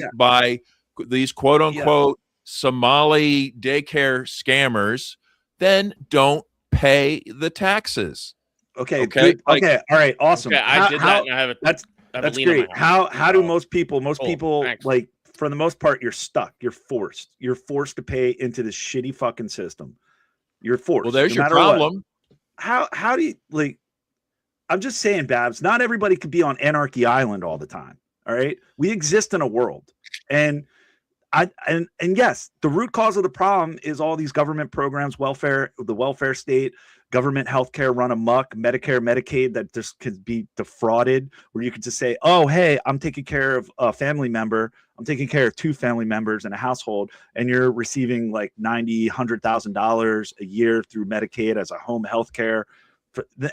Speaker 4: these quote unquote Somali daycare scammers, then don't pay the taxes.
Speaker 3: Okay. All right. Awesome.
Speaker 2: Okay, I did that. And I have a,
Speaker 3: that's great. How do most people, like for the most part, you're stuck. You're forced to pay into this shitty fucking system. You're forced.
Speaker 4: Well, there's your problem.
Speaker 3: How do you like? I'm just saying, Babs, not everybody could be on Anarchy Island all the time. All right. We exist in a world. And yes, the root cause of the problem is all these government programs, the welfare state, government healthcare run amok, Medicare, Medicaid that just could be defrauded, where you could just say, oh, hey, I'm taking care of a family member. I'm taking care of two family members in a household, and you're receiving like $90,000, $100,000 a year through Medicaid as a home healthcare.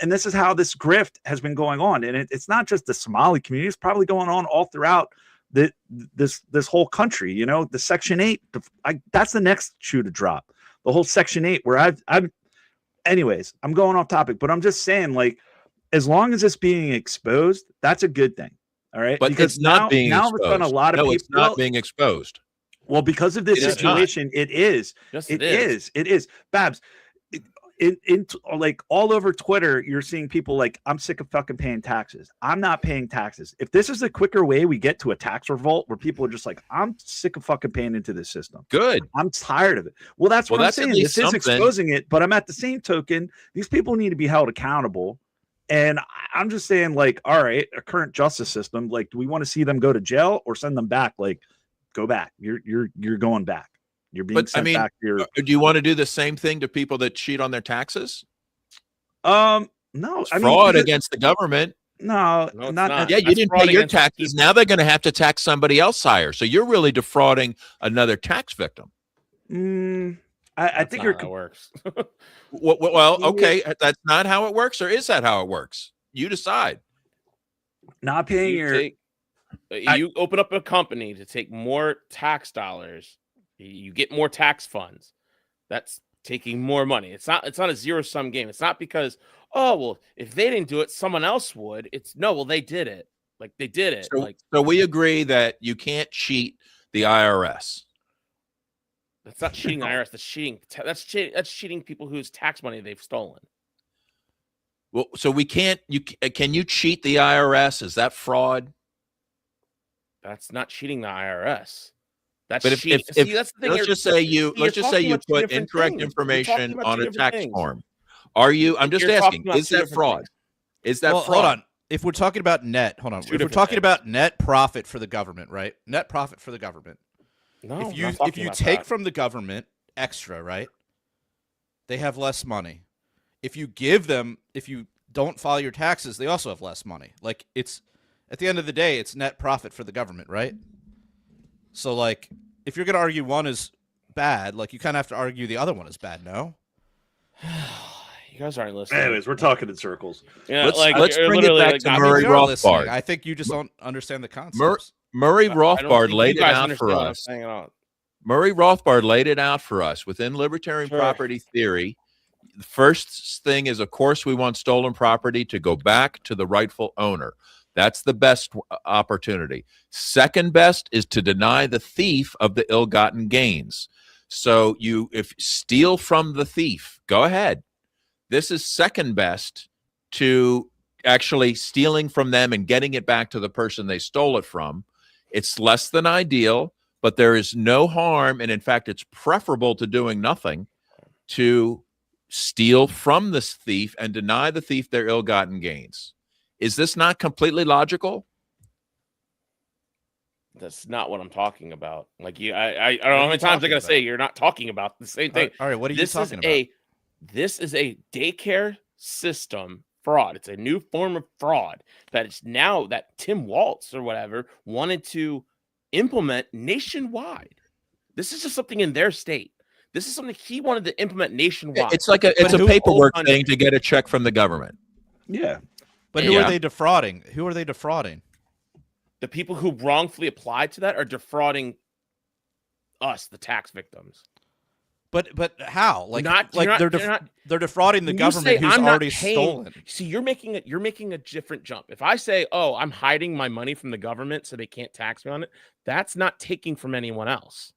Speaker 3: And this is how this grift has been going on. And it's not just the Somali community. It's probably going on all throughout this whole country. You know, the Section 8, that's the next shoe to drop. The whole Section 8 where anyways, I'm going off topic, but I'm just saying, like, as long as it's being exposed, that's a good thing. All right.
Speaker 4: But
Speaker 3: because
Speaker 4: it's not being exposed.
Speaker 3: A lot of people,
Speaker 4: it's not being exposed.
Speaker 3: Well, because of this situation, it is.
Speaker 2: Yes,
Speaker 3: it is. Babs, like all over Twitter, you're seeing people like, I'm sick of fucking paying taxes. I'm not paying taxes. If this is a quicker way we get to a tax revolt where people are just like, I'm sick of fucking paying into this system.
Speaker 4: Good.
Speaker 3: I'm tired of it. Well, that's what I'm saying. This is
Speaker 4: something.
Speaker 3: exposing it, but I'm at the same token, these people need to be held accountable. And I'm just saying, like, all right, a current justice system, like, do we want to see them go to jail or send them back? Like, go back. You're going back. You're being sent back.
Speaker 4: Do you want to do the same thing to people that cheat on their taxes?
Speaker 3: No,
Speaker 4: it's fraud against the government.
Speaker 3: No, not.
Speaker 4: Yeah, you didn't pay your taxes. Now they're going to have to tax somebody else higher. So you're really defrauding another tax victim.
Speaker 3: I think
Speaker 2: how it works.
Speaker 4: Well, okay, that's not how it works, or is that how it works? You decide.
Speaker 3: Not paying
Speaker 2: you open up a company to take more tax dollars. You get more tax funds. That's taking more money. It's not a zero-sum game. It's not because, oh, well, if they didn't do it, someone else would. It's no, well, they did it. Like they did it.
Speaker 4: So we agree that you can't cheat the IRS.
Speaker 2: That's not cheating the IRS. That's cheating. That's cheating people whose tax money they've stolen.
Speaker 4: Well, so we can't. Can you cheat the IRS? Is that fraud?
Speaker 2: That's not cheating the IRS. That's
Speaker 4: but
Speaker 2: cheating.
Speaker 4: Let's just say you put incorrect information on a tax form. Are you? I'm just asking. Is that fraud? Is that fraud?
Speaker 1: Hold on. If we're talking about net, hold on. If we're talking about net profit for the government, right? Net profit for the government.
Speaker 2: No,
Speaker 1: if you take from the government extra, right? They have less money. If you don't file your taxes, they also have less money. Like it's at the end of the day, it's net profit for the government, right? So like if you're gonna argue one is bad, like you kind of have to argue the other one is bad, no?
Speaker 2: You guys aren't listening.
Speaker 3: Anyways, we're talking in circles.
Speaker 4: Yeah, let's bring it back to Murray Rothbard.
Speaker 1: I think you just don't understand the concepts.
Speaker 4: Murray Rothbard laid it out for us. Murray Rothbard laid it out for us within libertarian property theory. The first thing is, of course, we want stolen property to go back to the rightful owner. That's the best opportunity. Second best is to deny the thief of the ill-gotten gains. So if steal from the thief, go ahead. This is second best to actually stealing from them and getting it back to the person they stole it from. It's less than ideal, but there is no harm. And in fact, it's preferable to doing nothing to steal from this thief and deny the thief their ill-gotten gains. Is this not completely logical?
Speaker 2: That's not what I'm talking about. Like I don't know how many times I'm going to say you're not talking about the same thing.
Speaker 1: All right, what are you talking about?
Speaker 2: This is a daycare system fraud. It's a new form of fraud that it's now that Tim Waltz or whatever wanted to implement nationwide. This is just something in their state. This is something he wanted to implement nationwide.
Speaker 4: It's like a paperwork thing to get a check from the government.
Speaker 3: Yeah.
Speaker 1: But who are they defrauding? Who are they defrauding?
Speaker 2: The people who wrongfully applied to that are defrauding us, the tax victims.
Speaker 1: But how? Like they're defrauding the
Speaker 2: you
Speaker 1: government
Speaker 2: say,
Speaker 1: who's
Speaker 2: I'm
Speaker 1: already
Speaker 2: not paying,
Speaker 1: stolen.
Speaker 2: See, you're making a different jump. If I say, "Oh, I'm hiding my money from the government so they can't tax me on it," that's not taking from anyone else.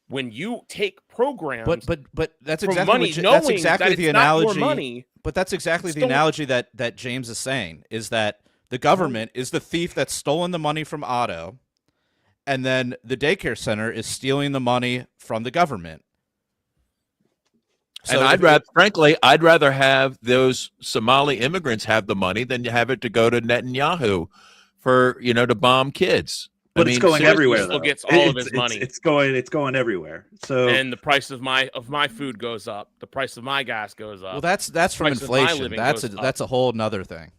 Speaker 2: When you take programs,
Speaker 1: but that's
Speaker 2: from
Speaker 1: exactly
Speaker 2: money,
Speaker 1: that's exactly
Speaker 2: that
Speaker 1: the
Speaker 2: it's not your
Speaker 1: analogy.
Speaker 2: Money,
Speaker 1: but that's exactly the analogy that James is saying is that the government is the thief that's stolen the money from Otto. And then the daycare center is stealing the money from the government.
Speaker 4: So and I'd rather have those Somali immigrants have the money than to have it to go to Netanyahu for, to bomb kids.
Speaker 3: But it's going everywhere.
Speaker 2: Still gets all of his money.
Speaker 3: It's going everywhere. So
Speaker 2: and the price of my food goes up. The price of my gas goes up.
Speaker 1: Well, that's from inflation. That's a whole nother thing.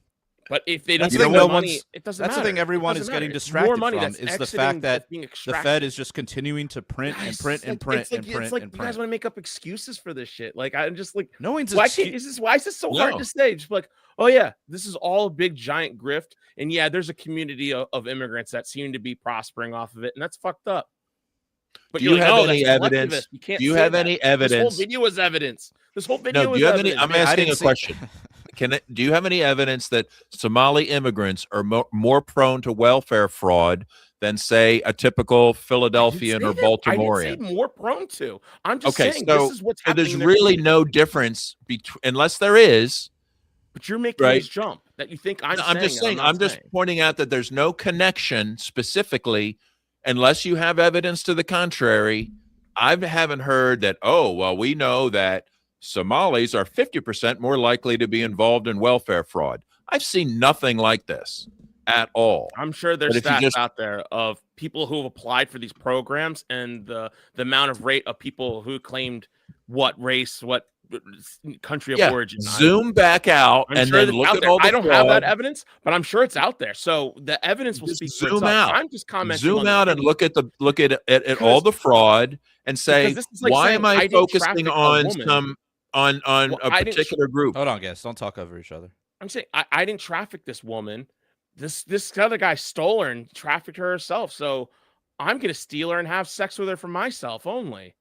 Speaker 2: But if they don't
Speaker 1: get
Speaker 2: more money, it doesn't matter.
Speaker 1: That's the thing everyone is getting distracted from is the fact that the Fed is just continuing to print and print and print and print.
Speaker 2: It's like you guys want to make up excuses for this shit. Like I'm just like,
Speaker 1: no one's.
Speaker 2: Why is this so hard to say? Just like, oh yeah, this is all a big giant grift, and yeah, there's a community of immigrants that seem to be prospering off of it, and that's fucked up. But
Speaker 4: do you have any evidence? Do you have any evidence?
Speaker 2: This whole video is evidence. This whole video is evidence.
Speaker 4: I'm asking a question. Do you have any evidence that Somali immigrants are more prone to welfare fraud than say a typical Philadelphian or Baltimorean.
Speaker 2: I didn't say more prone to. I'm just
Speaker 4: Okay,
Speaker 2: saying
Speaker 4: so
Speaker 2: this is what's
Speaker 4: so
Speaker 2: happening.
Speaker 4: there's
Speaker 2: in their
Speaker 4: really
Speaker 2: community.
Speaker 4: no difference between, unless there is.
Speaker 2: But you're making
Speaker 4: right?
Speaker 2: this jump that you think I'm
Speaker 4: No,
Speaker 2: saying.
Speaker 4: I'm just saying.
Speaker 2: I'm
Speaker 4: just pointing out that there's no connection specifically, unless you have evidence to the contrary. I haven't heard that. Oh, well, we know that Somalis are 50% more likely to be involved in welfare fraud. I've seen nothing like this at all.
Speaker 2: I'm sure there's
Speaker 4: But if you
Speaker 2: stats
Speaker 4: just-
Speaker 2: out there of people who have applied for these programs and the amount of rate of people who claimed what race, what country of origin.
Speaker 4: Zoom back out
Speaker 2: I'm
Speaker 4: and
Speaker 2: sure
Speaker 4: then
Speaker 2: that's
Speaker 4: look
Speaker 2: out
Speaker 4: at
Speaker 2: there.
Speaker 4: all the
Speaker 2: I don't have that
Speaker 4: fraud.
Speaker 2: evidence, but I'm sure it's out there. So the evidence will
Speaker 4: Just
Speaker 2: speak for
Speaker 4: zoom
Speaker 2: itself.
Speaker 4: out.
Speaker 2: I'm just commenting.
Speaker 4: Zoom
Speaker 2: on the
Speaker 4: out and
Speaker 2: opinion.
Speaker 4: look at all the fraud and say,
Speaker 2: Because this is like
Speaker 4: why
Speaker 2: saying
Speaker 4: am
Speaker 2: I
Speaker 4: I
Speaker 2: didn't
Speaker 4: focusing
Speaker 2: traffic a
Speaker 4: on
Speaker 2: woman.
Speaker 4: some on
Speaker 2: Well,
Speaker 4: a
Speaker 2: I didn't
Speaker 4: particular group?
Speaker 1: Hold on, guys. Don't talk over each other.
Speaker 2: I'm saying I didn't traffic this woman. This other guy stole her and trafficked her herself. So I'm gonna steal her and have sex with her for myself only.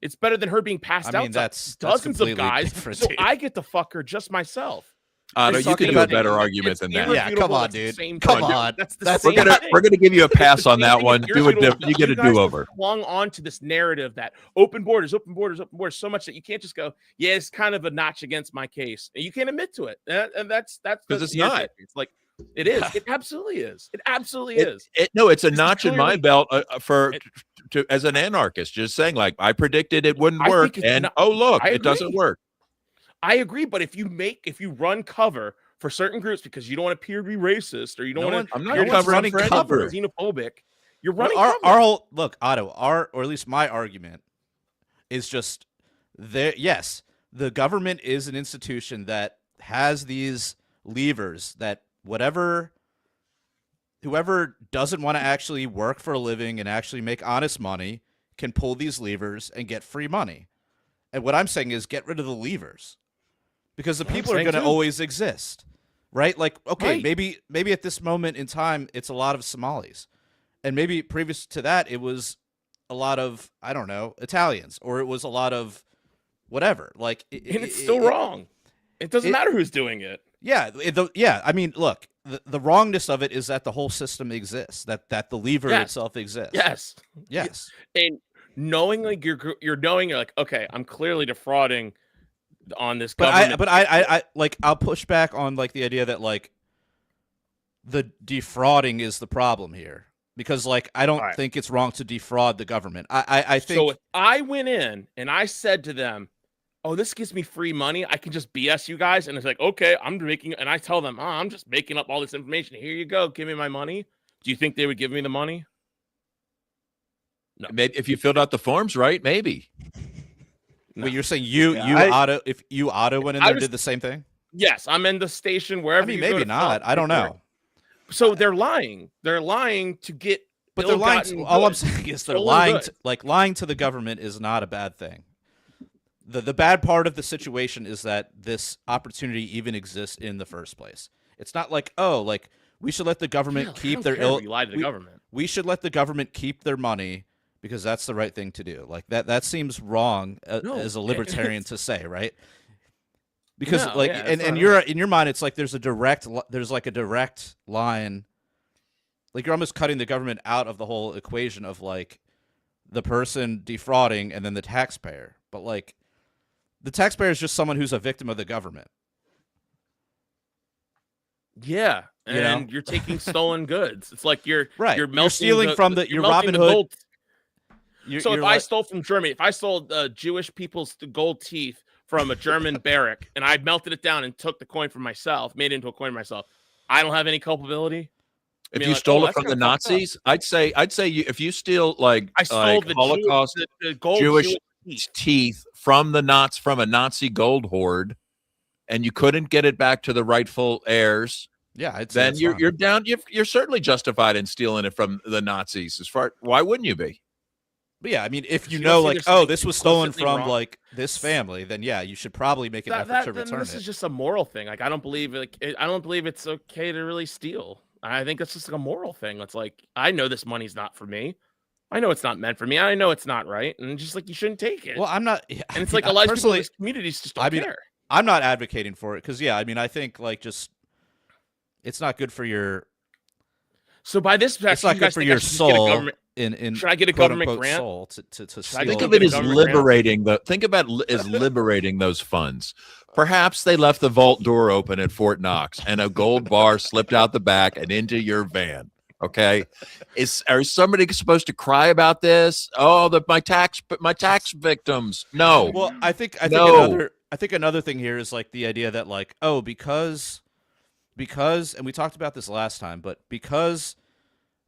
Speaker 2: It's better than her being passed
Speaker 1: I
Speaker 2: out
Speaker 1: mean,
Speaker 2: to
Speaker 1: that's
Speaker 2: dozens of
Speaker 1: completely
Speaker 2: guys.
Speaker 1: different,
Speaker 2: So
Speaker 1: dude.
Speaker 2: I get to fuck her just myself.
Speaker 4: No,
Speaker 2: It's
Speaker 4: you can
Speaker 2: talking
Speaker 4: do a
Speaker 2: about
Speaker 4: better
Speaker 2: it.
Speaker 4: argument
Speaker 2: It's
Speaker 4: than that.
Speaker 1: Yeah, come
Speaker 2: irrefutable.
Speaker 1: on,
Speaker 2: It's the
Speaker 1: dude.
Speaker 2: same
Speaker 1: Come
Speaker 2: thing.
Speaker 1: on.
Speaker 2: That's the
Speaker 1: That's-
Speaker 2: same thing.
Speaker 4: We're gonna give you a pass
Speaker 2: The
Speaker 4: on that
Speaker 2: same thing.
Speaker 4: one.
Speaker 2: It's
Speaker 4: Do a
Speaker 2: irrefutable.
Speaker 4: you get a
Speaker 2: You guys
Speaker 4: do
Speaker 2: have
Speaker 4: over.
Speaker 2: clung on to this narrative that open borders so much that you can't just go, yeah, it's kind of a notch against my case. And you can't admit to it. And that's
Speaker 4: 'Cause it's
Speaker 2: the
Speaker 4: not.
Speaker 2: irritation. It's like it is. It absolutely is. It absolutely
Speaker 4: It-
Speaker 2: is.
Speaker 4: No, it's a
Speaker 2: This is
Speaker 4: notch in my
Speaker 2: clearly-
Speaker 4: belt to as an anarchist. Just saying, like, I predicted it wouldn't
Speaker 2: I
Speaker 4: work,
Speaker 2: think it's
Speaker 4: and
Speaker 2: not-
Speaker 4: oh look,
Speaker 2: I
Speaker 4: it doesn't
Speaker 2: agree.
Speaker 4: work.
Speaker 2: I agree, but if you run cover for certain groups because you don't want to appear to be racist or you don't
Speaker 1: No
Speaker 2: want to,
Speaker 4: I'm not
Speaker 2: appear to be
Speaker 4: covering for
Speaker 2: xenophobic,
Speaker 4: anyone.
Speaker 2: xenophobic, you're running
Speaker 1: Our
Speaker 2: cover.
Speaker 1: whole look, Otto, or at least my argument is just there. Yes, the government is an institution that has these levers that whoever doesn't want to actually work for a living and actually make honest money can pull these levers and get free money. And what I'm saying is get rid of the levers because the people are
Speaker 2: saying
Speaker 1: going to
Speaker 2: too.
Speaker 1: always exist, right? Like, okay,
Speaker 2: Right.
Speaker 1: maybe at this moment in time, it's a lot of Somalis. And maybe previous to that, it was a lot of, I don't know, Italians, or it was a lot of whatever. Like,
Speaker 2: and it's still wrong. It doesn't matter who's doing it.
Speaker 1: Yeah, yeah. I mean, look, the wrongness of it is that the whole system exists, that the lever
Speaker 2: Yes.
Speaker 1: itself exists.
Speaker 2: Yes.
Speaker 1: Yes.
Speaker 2: And knowing like you're knowing you're like, okay, I'm clearly defrauding on this government.
Speaker 1: But I like I'll push back on like the idea that like the defrauding is the problem here. Because like I don't think it's wrong to defraud the government. I think
Speaker 2: so if I went in and I said to them, oh, this gives me free money, I can just BS you guys. And it's like, okay, I'm making, and I tell them, oh, I'm just making up all this information. Here you go. Give me my money. Do you think they would give me the money?
Speaker 4: No. Maybe if you filled out the forms right, maybe.
Speaker 1: Well, you're saying you Otto went in there and did the same thing?
Speaker 2: Yes, I'm in the station wherever.
Speaker 1: I mean,
Speaker 2: you go
Speaker 1: maybe
Speaker 2: to
Speaker 1: not.
Speaker 2: fill out
Speaker 1: I don't
Speaker 2: paperwork.
Speaker 1: know.
Speaker 2: So they're lying. They're lying to get.
Speaker 1: But they're lying.
Speaker 2: ill-gotten
Speaker 1: All I'm
Speaker 2: goods.
Speaker 1: saying is they're
Speaker 2: Stolen
Speaker 1: lying.
Speaker 2: goods.
Speaker 1: Lying to the government is not a bad thing. The bad part of the situation is that this opportunity even exists in the first place. It's not like, oh, like we should let the government
Speaker 2: Yeah,
Speaker 1: keep
Speaker 2: I don't
Speaker 1: their
Speaker 2: care if you lie to the government.
Speaker 1: We should let the government keep their money because that's the right thing to do. Like that seems wrong
Speaker 2: No,
Speaker 1: as a libertarian to say, right? Because
Speaker 2: No,
Speaker 1: like
Speaker 2: yeah, it's
Speaker 1: and
Speaker 2: not
Speaker 1: you're in your mind it's like there's a direct line, like you're almost cutting the government out of the whole equation of like the person defrauding and then the taxpayer. But like the taxpayer is just someone who's a victim of the government.
Speaker 2: Yeah,
Speaker 1: You know?
Speaker 2: and you're taking stolen goods. It's like you're
Speaker 1: Right.
Speaker 2: You're
Speaker 1: You're
Speaker 2: melting
Speaker 1: stealing from the-
Speaker 2: you're
Speaker 1: you're
Speaker 2: melting
Speaker 1: Robin
Speaker 2: the
Speaker 1: Hood.
Speaker 2: gold. So
Speaker 1: You're
Speaker 2: if I
Speaker 1: like-
Speaker 2: stole from Germany, if I stole Jewish people's gold teeth from a German barrack and I melted it down and took the coin for myself, made it into a coin myself, I don't have any culpability. I
Speaker 4: If
Speaker 2: mean,
Speaker 4: you
Speaker 2: like,
Speaker 4: stole
Speaker 2: oh,
Speaker 4: it
Speaker 2: that's
Speaker 4: from the
Speaker 2: kinda fucked up.
Speaker 4: Nazis, I'd say if you steal like
Speaker 2: I stole
Speaker 4: like
Speaker 2: the
Speaker 4: Holocaust
Speaker 2: the gold
Speaker 4: Jewish
Speaker 2: Jewish
Speaker 4: teeth from a Nazi gold hoard, and you couldn't get it back to the rightful heirs,
Speaker 1: Yeah, I'd say
Speaker 4: then
Speaker 1: that's
Speaker 4: you're
Speaker 1: fine.
Speaker 4: you're down. You're certainly justified in stealing it from the Nazis. Why wouldn't you be?
Speaker 1: But yeah, I mean, if you
Speaker 2: you
Speaker 1: know,
Speaker 2: don't see
Speaker 1: like,
Speaker 2: there's
Speaker 1: oh,
Speaker 2: something
Speaker 1: this was stolen
Speaker 2: implicitly
Speaker 1: from
Speaker 2: wrong.
Speaker 1: like this family, then yeah, you should probably make an effort to
Speaker 2: then
Speaker 1: return
Speaker 2: this
Speaker 1: it.
Speaker 2: is just a moral thing. Like I don't believe I don't believe it's okay to really steal. I think it's just like a moral thing. It's like I know this money's not for me. I know it's not meant for me. I know it's not right, and just like you shouldn't take it.
Speaker 1: Well, I'm not.
Speaker 2: and it's like a lot of people in
Speaker 1: personally,
Speaker 2: this community just don't
Speaker 1: I mean,
Speaker 2: care.
Speaker 1: I'm not advocating for it because yeah, I mean, I think like just it's not good for your.
Speaker 2: So by this,
Speaker 1: It's not good for your soul.
Speaker 2: Should I get a
Speaker 1: quote,
Speaker 2: government
Speaker 1: unquote,
Speaker 2: grant?
Speaker 1: soul to
Speaker 4: Think of it as liberating as liberating those funds. Perhaps they left the vault door open at Fort Knox and a gold bar slipped out the back and into your van. Okay, are somebody supposed to cry about this? Oh, my tax victims. No.
Speaker 1: Well, I think
Speaker 4: no.
Speaker 1: another thing here is like the idea that like, oh, because, and we talked about this last time, but because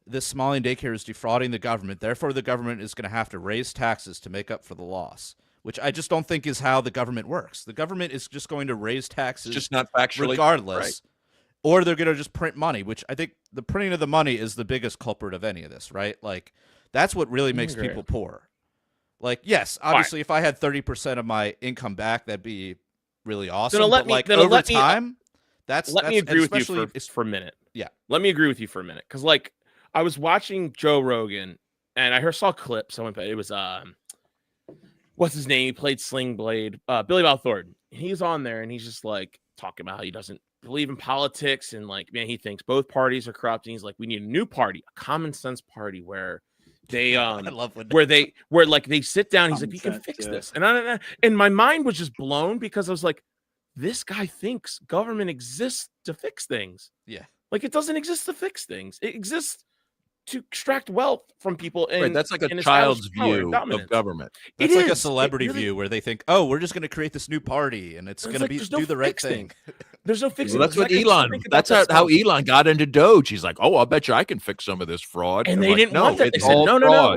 Speaker 1: this Somalian daycare is defrauding the government, therefore the government is going to have to raise taxes to make up for the loss, which I just don't think is how the government works. The government is just going to raise taxes,
Speaker 4: just not factually
Speaker 1: regardless,
Speaker 4: right.
Speaker 1: Or they're going to just print money, which I think the printing of the money is the biggest culprit of any of this, right? Like that's what really makes people poor. Like, yes, obviously, if I had 30% of my income back, that'd be really awesome. But like over time,
Speaker 2: let me agree with you for a minute.
Speaker 1: Yeah,
Speaker 2: let me agree with you for a minute, because like I was watching Joe Rogan and I saw a clip. It was what's his name? He played Sling Blade, Billy Bob Thornton. He's on there and he's just like talking about how he doesn't believe in politics and like, man, he thinks both parties are corrupt. And he's like, we need a new party, a common sense party where they
Speaker 1: I love when
Speaker 2: where like they sit down. He's like, we can fix this. And my mind was just blown because I was like, this guy thinks government exists to fix things.
Speaker 1: Yeah.
Speaker 2: Like it doesn't exist to fix things. It exists to extract wealth from people. And
Speaker 4: that's like a child's view of government.
Speaker 1: It's like a celebrity view where they think, oh, we're just going to create this new party and it's going to do the right thing.
Speaker 2: There's no fixing.
Speaker 4: Well, that's what Elon. That's how Elon got into Doge. He's like, oh, I'll bet you I can fix some of this fraud.
Speaker 2: And they didn't want that. They said, no.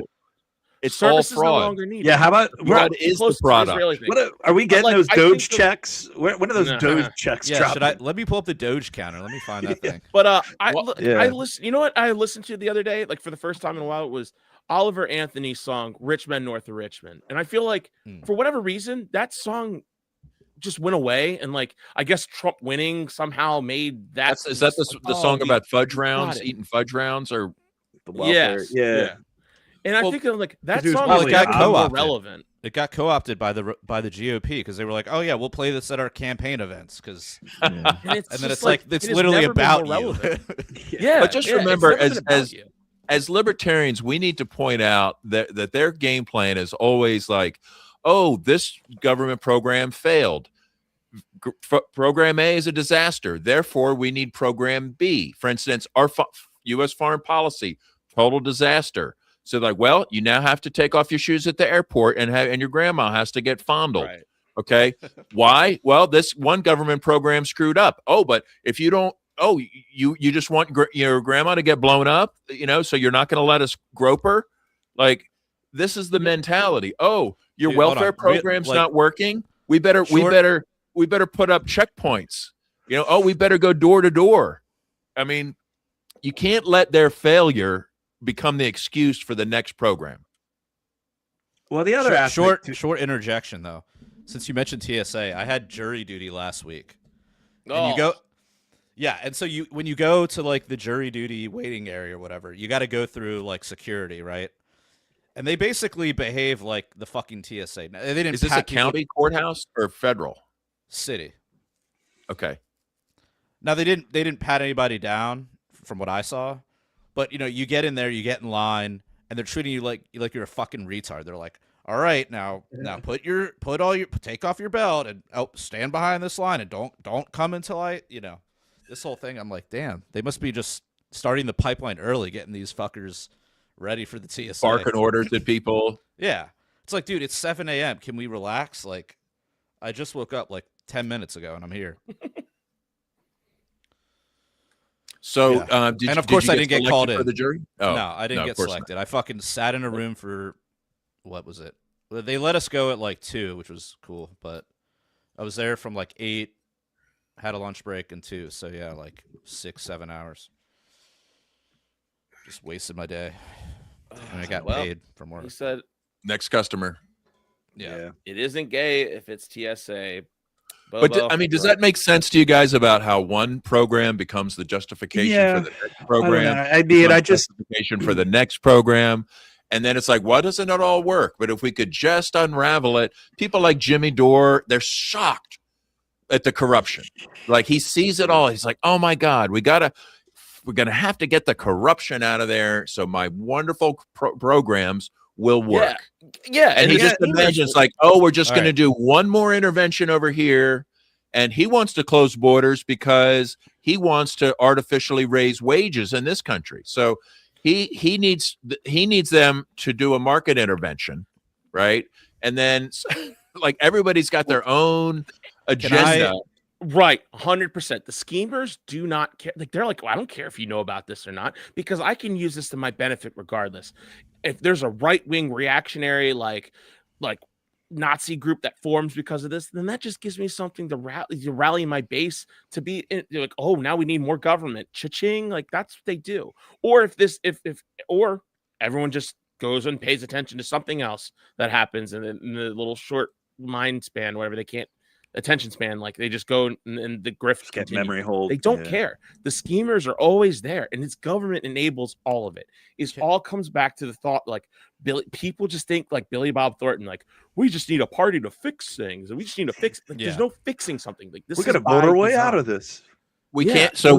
Speaker 4: It's services all fraud.
Speaker 2: No longer needed.
Speaker 3: Yeah, how about
Speaker 4: what is the product?
Speaker 3: What are we getting those Doge checks? When are those Doge checks dropping?
Speaker 1: Let me pull up the Doge counter. Let me find that thing.
Speaker 2: But I listen. You know what I listened to the other day, like for the first time in a while, it was Oliver Anthony's song "Rich Men North of Richmond," and I feel like for whatever reason that song just went away, and like I guess Trump winning somehow made that.
Speaker 4: Is that the song about fudge rounds, eating fudge rounds, or
Speaker 3: the welfare? Yeah.
Speaker 2: And I think like that song
Speaker 1: got
Speaker 2: co-opted. Relevant.
Speaker 1: It got co-opted by the GOP because they were like, "Oh yeah, we'll play this at our campaign events." Because and then it's like it's literally about you.
Speaker 2: Yeah,
Speaker 4: but just remember, as libertarians, we need to point out that their game plan is always like, "Oh, this government program failed. Program A is a disaster. Therefore, we need Program B. For instance, our U.S. foreign policy, total disaster." So like, well, you now have to take off your shoes at the airport and your grandma has to get fondled. Right. Okay. Why? Well, this one government program screwed up. Oh, but if you don't, you just want your grandma to get blown up, so you're not going to let us grope her. Like, this is the mentality. Oh, your welfare program's not working. We better put up checkpoints. We better go door to door. I mean, you can't let their failure become the excuse for the next program.
Speaker 3: Well, the other
Speaker 1: short interjection though, since you mentioned TSA, I had jury duty last week. And you go, and so when you go to like the jury duty waiting area or whatever, you got to go through like security, right? And they basically behave like the fucking TSA. They didn't.
Speaker 4: Is this a county courthouse or federal?
Speaker 1: City.
Speaker 4: Okay.
Speaker 1: Now they didn't pat anybody down from what I saw. But you get in there, you get in line, and they're treating you like you're a fucking retard. They're like, "All right, now take off your belt and stand behind this line and don't come until this whole thing." I'm like, damn, they must be just starting the pipeline early, getting these fuckers ready for the TSA.
Speaker 4: Barking orders at people.
Speaker 1: Yeah, it's like, dude, it's 7 a.m. Can we relax? Like, I just woke up like 10 minutes ago and I'm here.
Speaker 4: So,
Speaker 1: and of course I didn't get called in
Speaker 4: for the jury. Oh,
Speaker 1: no, I didn't get selected. I fucking sat in a room for what was it? They let us go at like 2, which was cool, but I was there from like 8, had a lunch break, and 2. So yeah, like 6-7 hours. Just wasted my day, and I got paid from work.
Speaker 2: He said,
Speaker 4: "Next customer."
Speaker 1: Yeah,
Speaker 2: it isn't gay if it's TSA.
Speaker 4: But does that make sense to you guys about how one program becomes the justification for the next program? Justification for the next program. And then it's like, why doesn't it all work? But if we could just unravel it, people like Jimmy Dore, they're shocked at the corruption. Like, he sees it all. He's like, oh my God, we got to we're going to have to get the corruption out of there so my wonderful programs will work.
Speaker 2: Yeah.
Speaker 4: And he just imagines like, oh, we're just going to do one more intervention over here. And he wants to close borders because he wants to artificially raise wages in this country. So he needs them to do a market intervention, right? And then like everybody's got their own agenda.
Speaker 2: Right, 100%. The schemers do not care. Like they're like, well, I don't care if you know about this or not, because I can use this to my benefit regardless. If there's a right-wing reactionary like Nazi group that forms because of this, then that just gives me something to rally my base to be like, oh, now we need more government. Cha-ching, like that's what they do. Or or everyone just goes and pays attention to something else that happens in the little short mind span, whatever they can't. Attention span, like they just go and the grifts
Speaker 3: get
Speaker 2: continue.
Speaker 3: memory hold.
Speaker 2: They don't care. The schemers are always there, and its government enables all of it. It all comes back to the thought, like people just think like Billy Bob Thornton, like we just need a party to fix things, and we just need to fix. Like, there's no fixing something. Like this,
Speaker 3: we're gonna vote our way out of this.
Speaker 4: We can't. So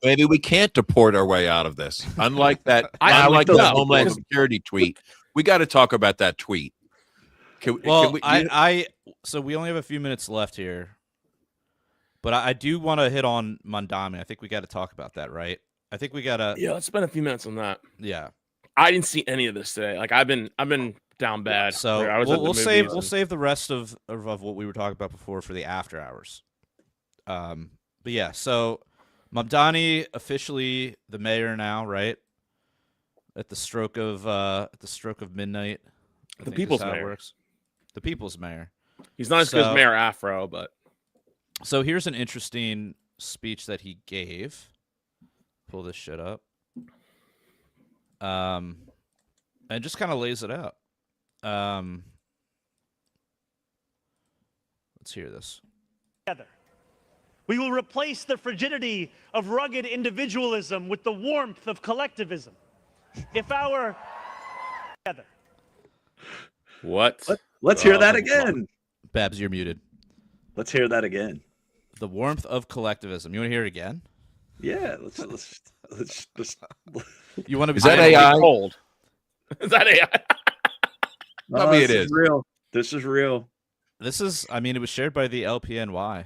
Speaker 4: maybe we can't deport our way out of this. Unlike that, unlike the Homeland Security tweet, we got to talk about that tweet.
Speaker 1: So we only have a few minutes left here, but I do want to hit on Mamdani. I think we got to talk about that, right? I think we got to.
Speaker 2: Yeah, let's spend a few minutes on that.
Speaker 1: Yeah,
Speaker 2: I didn't see any of this today. Like I've been down bad.
Speaker 1: So we'll save the rest of what we were talking about before for the after hours. But yeah, so Mamdani officially the mayor now, right? At the stroke of midnight.
Speaker 2: The people's mayor.
Speaker 1: Works. The people's mayor.
Speaker 2: He's not as good as Mayor Afro, but
Speaker 1: so here's an interesting speech that he gave. Pull this shit up. And just kind of lays it out. Let's hear this.
Speaker 12: We will replace the frigidity of rugged individualism with the warmth of collectivism. If our
Speaker 2: What?
Speaker 3: Let's hear that again.
Speaker 1: Babs, you're muted.
Speaker 3: Let's hear that again.
Speaker 1: The warmth of collectivism. You want to hear it again?
Speaker 3: Yeah. Let's
Speaker 1: You want to?
Speaker 4: Is that AI?
Speaker 2: Cold. Is that AI?
Speaker 3: No,
Speaker 4: it is
Speaker 3: real. This is real.
Speaker 1: This is. I mean, it was shared by the LPNY.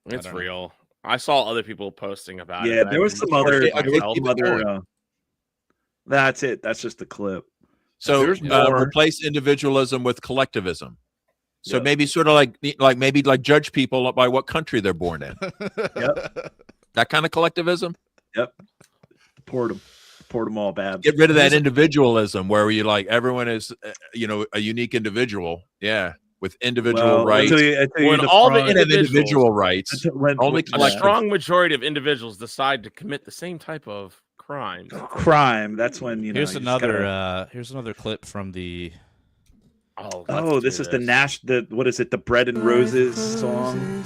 Speaker 2: It's real. I saw other people posting about it.
Speaker 3: Yeah, there was some other. That's it. That's just the clip.
Speaker 4: So replace individualism with collectivism. So maybe sort of like judge people by what country they're born in.
Speaker 3: Yep.
Speaker 4: That kind of collectivism.
Speaker 3: Yep. Deport them all, Babs.
Speaker 4: Get rid of that individualism where you like everyone is, a unique individual. Yeah. With individual rights.
Speaker 2: When all the
Speaker 4: individual rights,
Speaker 2: only a strong majority of individuals decide to commit the same type of crime.
Speaker 3: That's when
Speaker 1: Here's another clip from the.
Speaker 3: Oh, this is the what is it? The Bread and Roses song.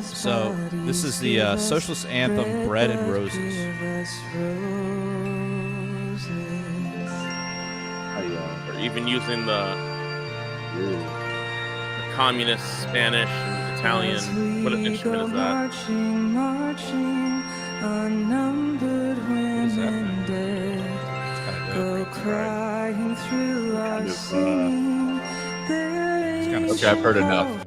Speaker 1: So this is the socialist anthem, Bread and Roses.
Speaker 2: Or even using the communist Spanish and Italian. What an instrument is that?
Speaker 4: Okay, I've heard enough.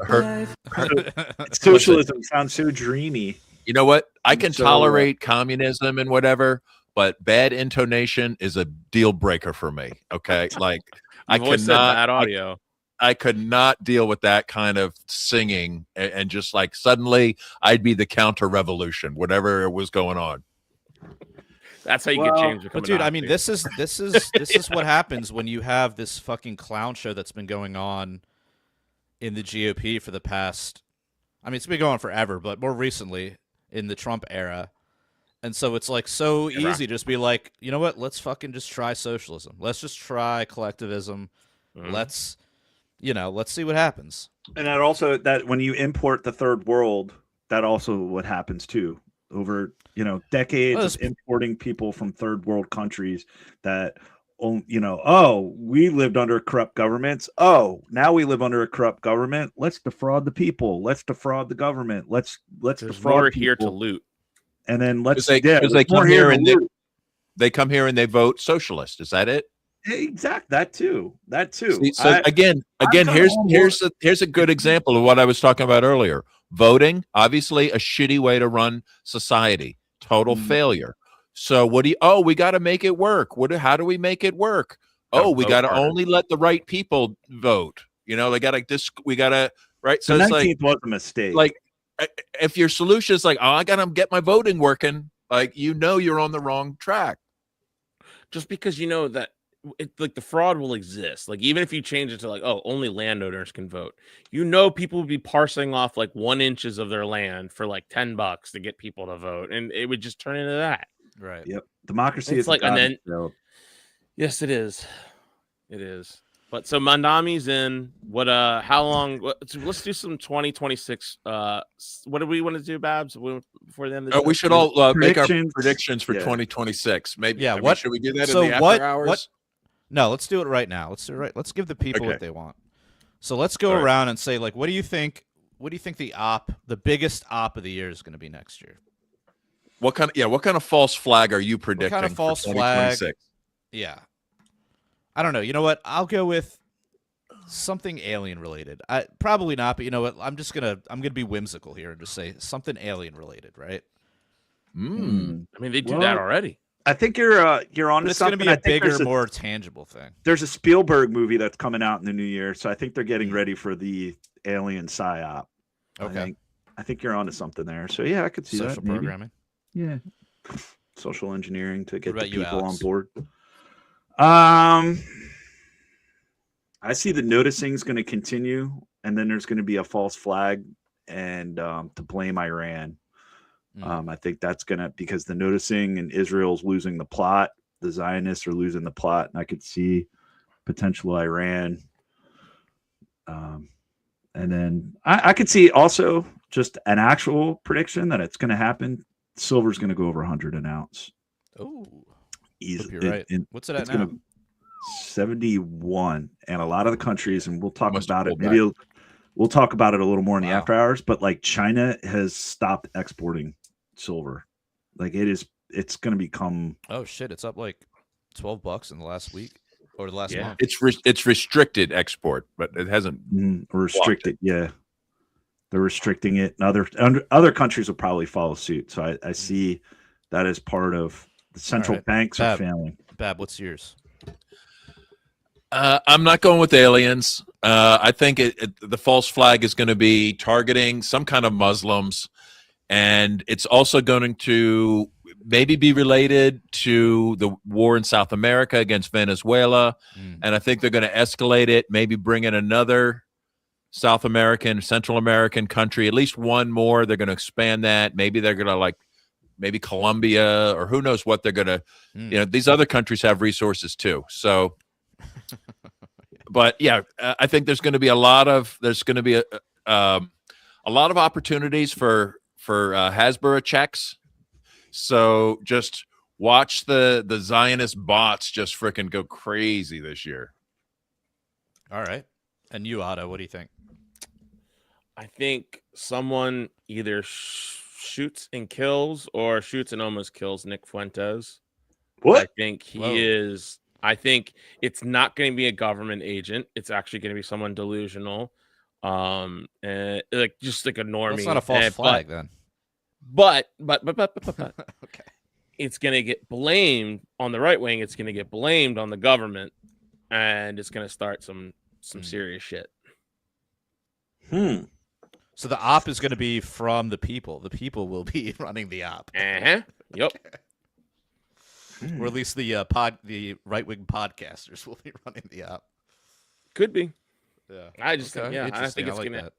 Speaker 3: Socialism sounds so dreamy.
Speaker 4: You know what? I can tolerate communism and whatever, but bad intonation is a deal breaker for me. Okay, like I could not.
Speaker 2: Bad audio.
Speaker 4: I could not deal with that kind of singing and just like suddenly I'd be the counter revolution, whatever was going on.
Speaker 2: That's how you get change.
Speaker 1: But dude, I mean, this is what happens when you have this fucking clown show that's been going on in the GOP for the past. I mean, it's been going on forever, but more recently in the Trump era. And so it's like so easy to just be like, you know what? Let's fucking just try socialism. Let's just try collectivism. Let's see what happens.
Speaker 3: And that also that when you import the third world, that also what happens too. Over decades of importing people from third world countries that we lived under corrupt governments. Oh, now we live under a corrupt government. Let's defraud the people. Let's defraud the government. Let's
Speaker 2: There's
Speaker 3: defraud
Speaker 2: more
Speaker 3: people.
Speaker 2: here to loot.
Speaker 3: And then
Speaker 4: Because they come here and they come here and they vote socialist. Is that it?
Speaker 3: Exact. That too.
Speaker 4: See, so again, here's a good example of what I was talking about earlier. Voting, obviously, a shitty way to run society. Total failure. So we got to make it work. How do we make it work? Oh, we got to only let the right people vote. We got to right. So
Speaker 3: the
Speaker 4: it's
Speaker 3: 19th was a mistake.
Speaker 4: Like, if your solution is like, oh, I got to get my voting working, like, you're on the wrong track.
Speaker 2: Just because that like the fraud will exist. Like, even if you change it to like, oh, only landowners can vote, people would be parsing off like 1 inch of their land for like $10 to get people to vote, and it would just turn into that.
Speaker 1: Right.
Speaker 3: Yep. Democracy is
Speaker 2: like, and then yes, it is. It is. But so Mamdani's in. What? How long? Let's do some 2026. What do we want to do, Babs? Before the end of the
Speaker 4: we should all make our predictions for 2026. Maybe.
Speaker 1: Yeah.
Speaker 4: What should we do that in the after hours?
Speaker 1: No, let's do it right now. Let's give the people what they want. So let's go around and say, like, what do you think? What do you think the biggest op of the year is going to be next year?
Speaker 4: What kind of false flag are you predicting?
Speaker 1: What kind of false flag? Yeah. I don't know. You know what? I'll go with something alien related. Probably not, but you know what? I'm gonna be whimsical here and just say something alien related, right?
Speaker 2: I mean, they do that already.
Speaker 3: I think you're on to
Speaker 1: it's
Speaker 3: something.
Speaker 1: It's going to be a bigger, more tangible thing.
Speaker 3: There's a Spielberg movie that's coming out in the new year, so I think they're getting ready for the alien psyop.
Speaker 1: Okay.
Speaker 3: I think you're on to something there. So yeah, I could see
Speaker 1: social
Speaker 3: that.
Speaker 1: Programming.
Speaker 3: Yeah. Social engineering to get the people on
Speaker 1: Alex?
Speaker 3: board. I see the noticing is going to continue, and then there's going to be a false flag and to blame Iran. I think that's because the noticing and Israel's losing the plot, the Zionists are losing the plot, and I could see potential Iran. And then I could see also just an actual prediction that it's going to happen. Silver's going to go over 100 an ounce.
Speaker 1: Oh,
Speaker 3: easily.
Speaker 1: You're right. What's it at now?
Speaker 3: 71, and a lot of the countries, and we'll talk about it. Maybe we'll talk about it a little more in the after hours. But like China has stopped exporting silver. Like it's going to become.
Speaker 1: Oh shit! It's up like $12 in the last week or the last month.
Speaker 4: It's restricted export, but it hasn't
Speaker 3: restricted. Yeah, they're restricting it, and other countries will probably follow suit. So I see that as part of the central banks are failing.
Speaker 1: Bab, what's yours?
Speaker 4: I'm not going with aliens. I think the false flag is going to be targeting some kind of Muslims, and it's also going to maybe be related to the war in South America against Venezuela. And I think they're going to escalate it, maybe bring in another South American, Central American country, at least one more. They're going to expand that. Maybe they're going to maybe Colombia, or who knows what they're going to, these other countries have resources too. So, but yeah, I think there's going to be a lot of opportunities for Hasbara checks. So just watch the Zionist bots just freaking go crazy this year.
Speaker 1: All right. And you, Otto, what do you think?
Speaker 2: I think someone either shoots and kills or shoots and almost kills Nick Fuentes.
Speaker 3: What?
Speaker 2: I think he is. I think it's not going to be a government agent. It's actually going to be someone delusional, and just like a normie.
Speaker 1: That's not a false flag, then.
Speaker 2: But
Speaker 1: okay,
Speaker 2: it's going to get blamed on the right wing. It's going to get blamed on the government, and it's going to start some serious shit.
Speaker 1: So the op is going to be from the people. The people will be running the op.
Speaker 2: Yep.
Speaker 1: Or at least the right wing podcasters will be running the op.
Speaker 2: Could be.
Speaker 1: Yeah.
Speaker 2: I just think I think it's gonna.
Speaker 1: That.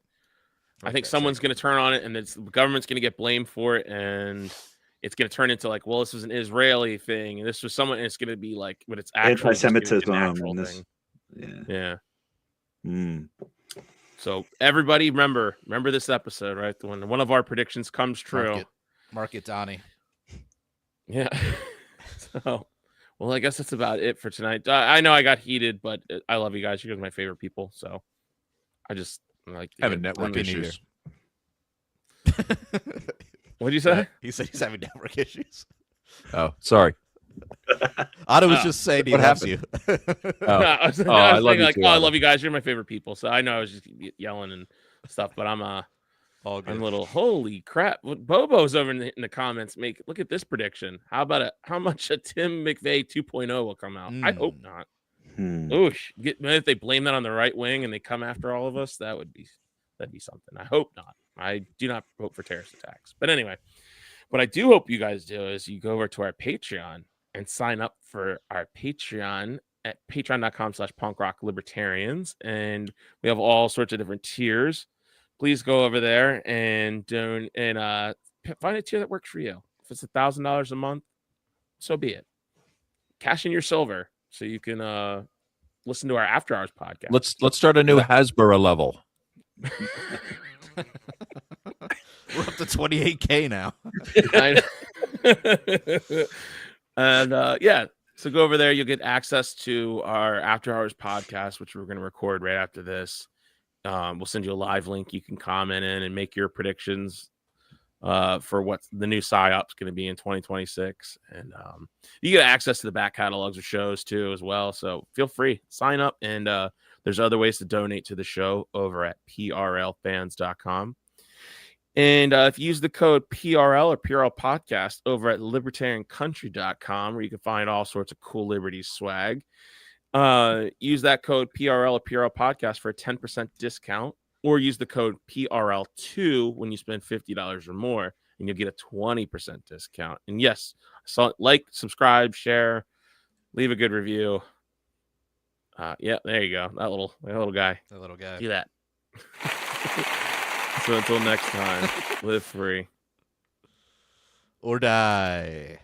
Speaker 2: I think someone's gonna turn on it, and the government's gonna get blamed for it, and it's gonna turn into like, well, this was an Israeli thing, and this was someone. And it's gonna be like, but it's actually
Speaker 3: anti-Semitism.
Speaker 2: Yeah. So everybody, remember this episode, right? When one of our predictions comes true.
Speaker 1: Mark it, Donnie.
Speaker 2: Yeah. So Well, I guess that's about it for tonight. I know I got heated, but I love you guys. You guys are my favorite people. So I just like
Speaker 4: Having network issues.
Speaker 2: What'd you say?
Speaker 1: He said he's having network issues.
Speaker 4: Oh, sorry.
Speaker 1: Otto was just saying he
Speaker 4: What
Speaker 1: loves
Speaker 4: happened?
Speaker 1: you.
Speaker 2: I was
Speaker 4: I love you
Speaker 2: like,
Speaker 4: too,
Speaker 2: I
Speaker 4: Otto.
Speaker 2: love you guys. You're my favorite people. So I know I was just yelling and stuff, but I'm
Speaker 1: All good.
Speaker 2: I'm a little holy crap. Bobo's over in the comments. Look at this prediction. How much a Tim McVeigh 2.0 will come out? I hope not. Oosh. If they blame that on the right wing and they come after all of us, that'd be something. I hope not. I do not vote for terrorist attacks. But anyway, what I do hope you guys do is you go over to our Patreon and sign up for our Patreon at patreon.com/punkrocklibertarians. And we have all sorts of different tiers. Please go over there and find a tier that works for you. If it's $1,000 a month, so be it. Cash in your silver so you can listen to our After Hours podcast.
Speaker 4: Let's start a new Hasbara level.
Speaker 1: We're up to 28K now.
Speaker 2: And yeah, so go over there. You'll get access to our After Hours podcast, which we're going to record right after this. We'll send you a live link. You can comment in and make your predictions for what the new PSYOP's going to be in 2026. And you get access to the back catalogs of shows too as well. So feel free, sign up. And there's other ways to donate to the show over at prlfans.com. And if you use the code PRL or PRL podcast over at libertariancountry.com, where you can find all sorts of cool Liberties swag, use that code PRL or PRL podcast for a 10% discount, or use the code PRL2 when you spend $50 or more, and you'll get a 20% discount. And yes, like, subscribe, share, leave a good review. Yeah, there you go. That little guy.
Speaker 1: That little guy.
Speaker 2: Do that. So until next time, live free
Speaker 1: or die.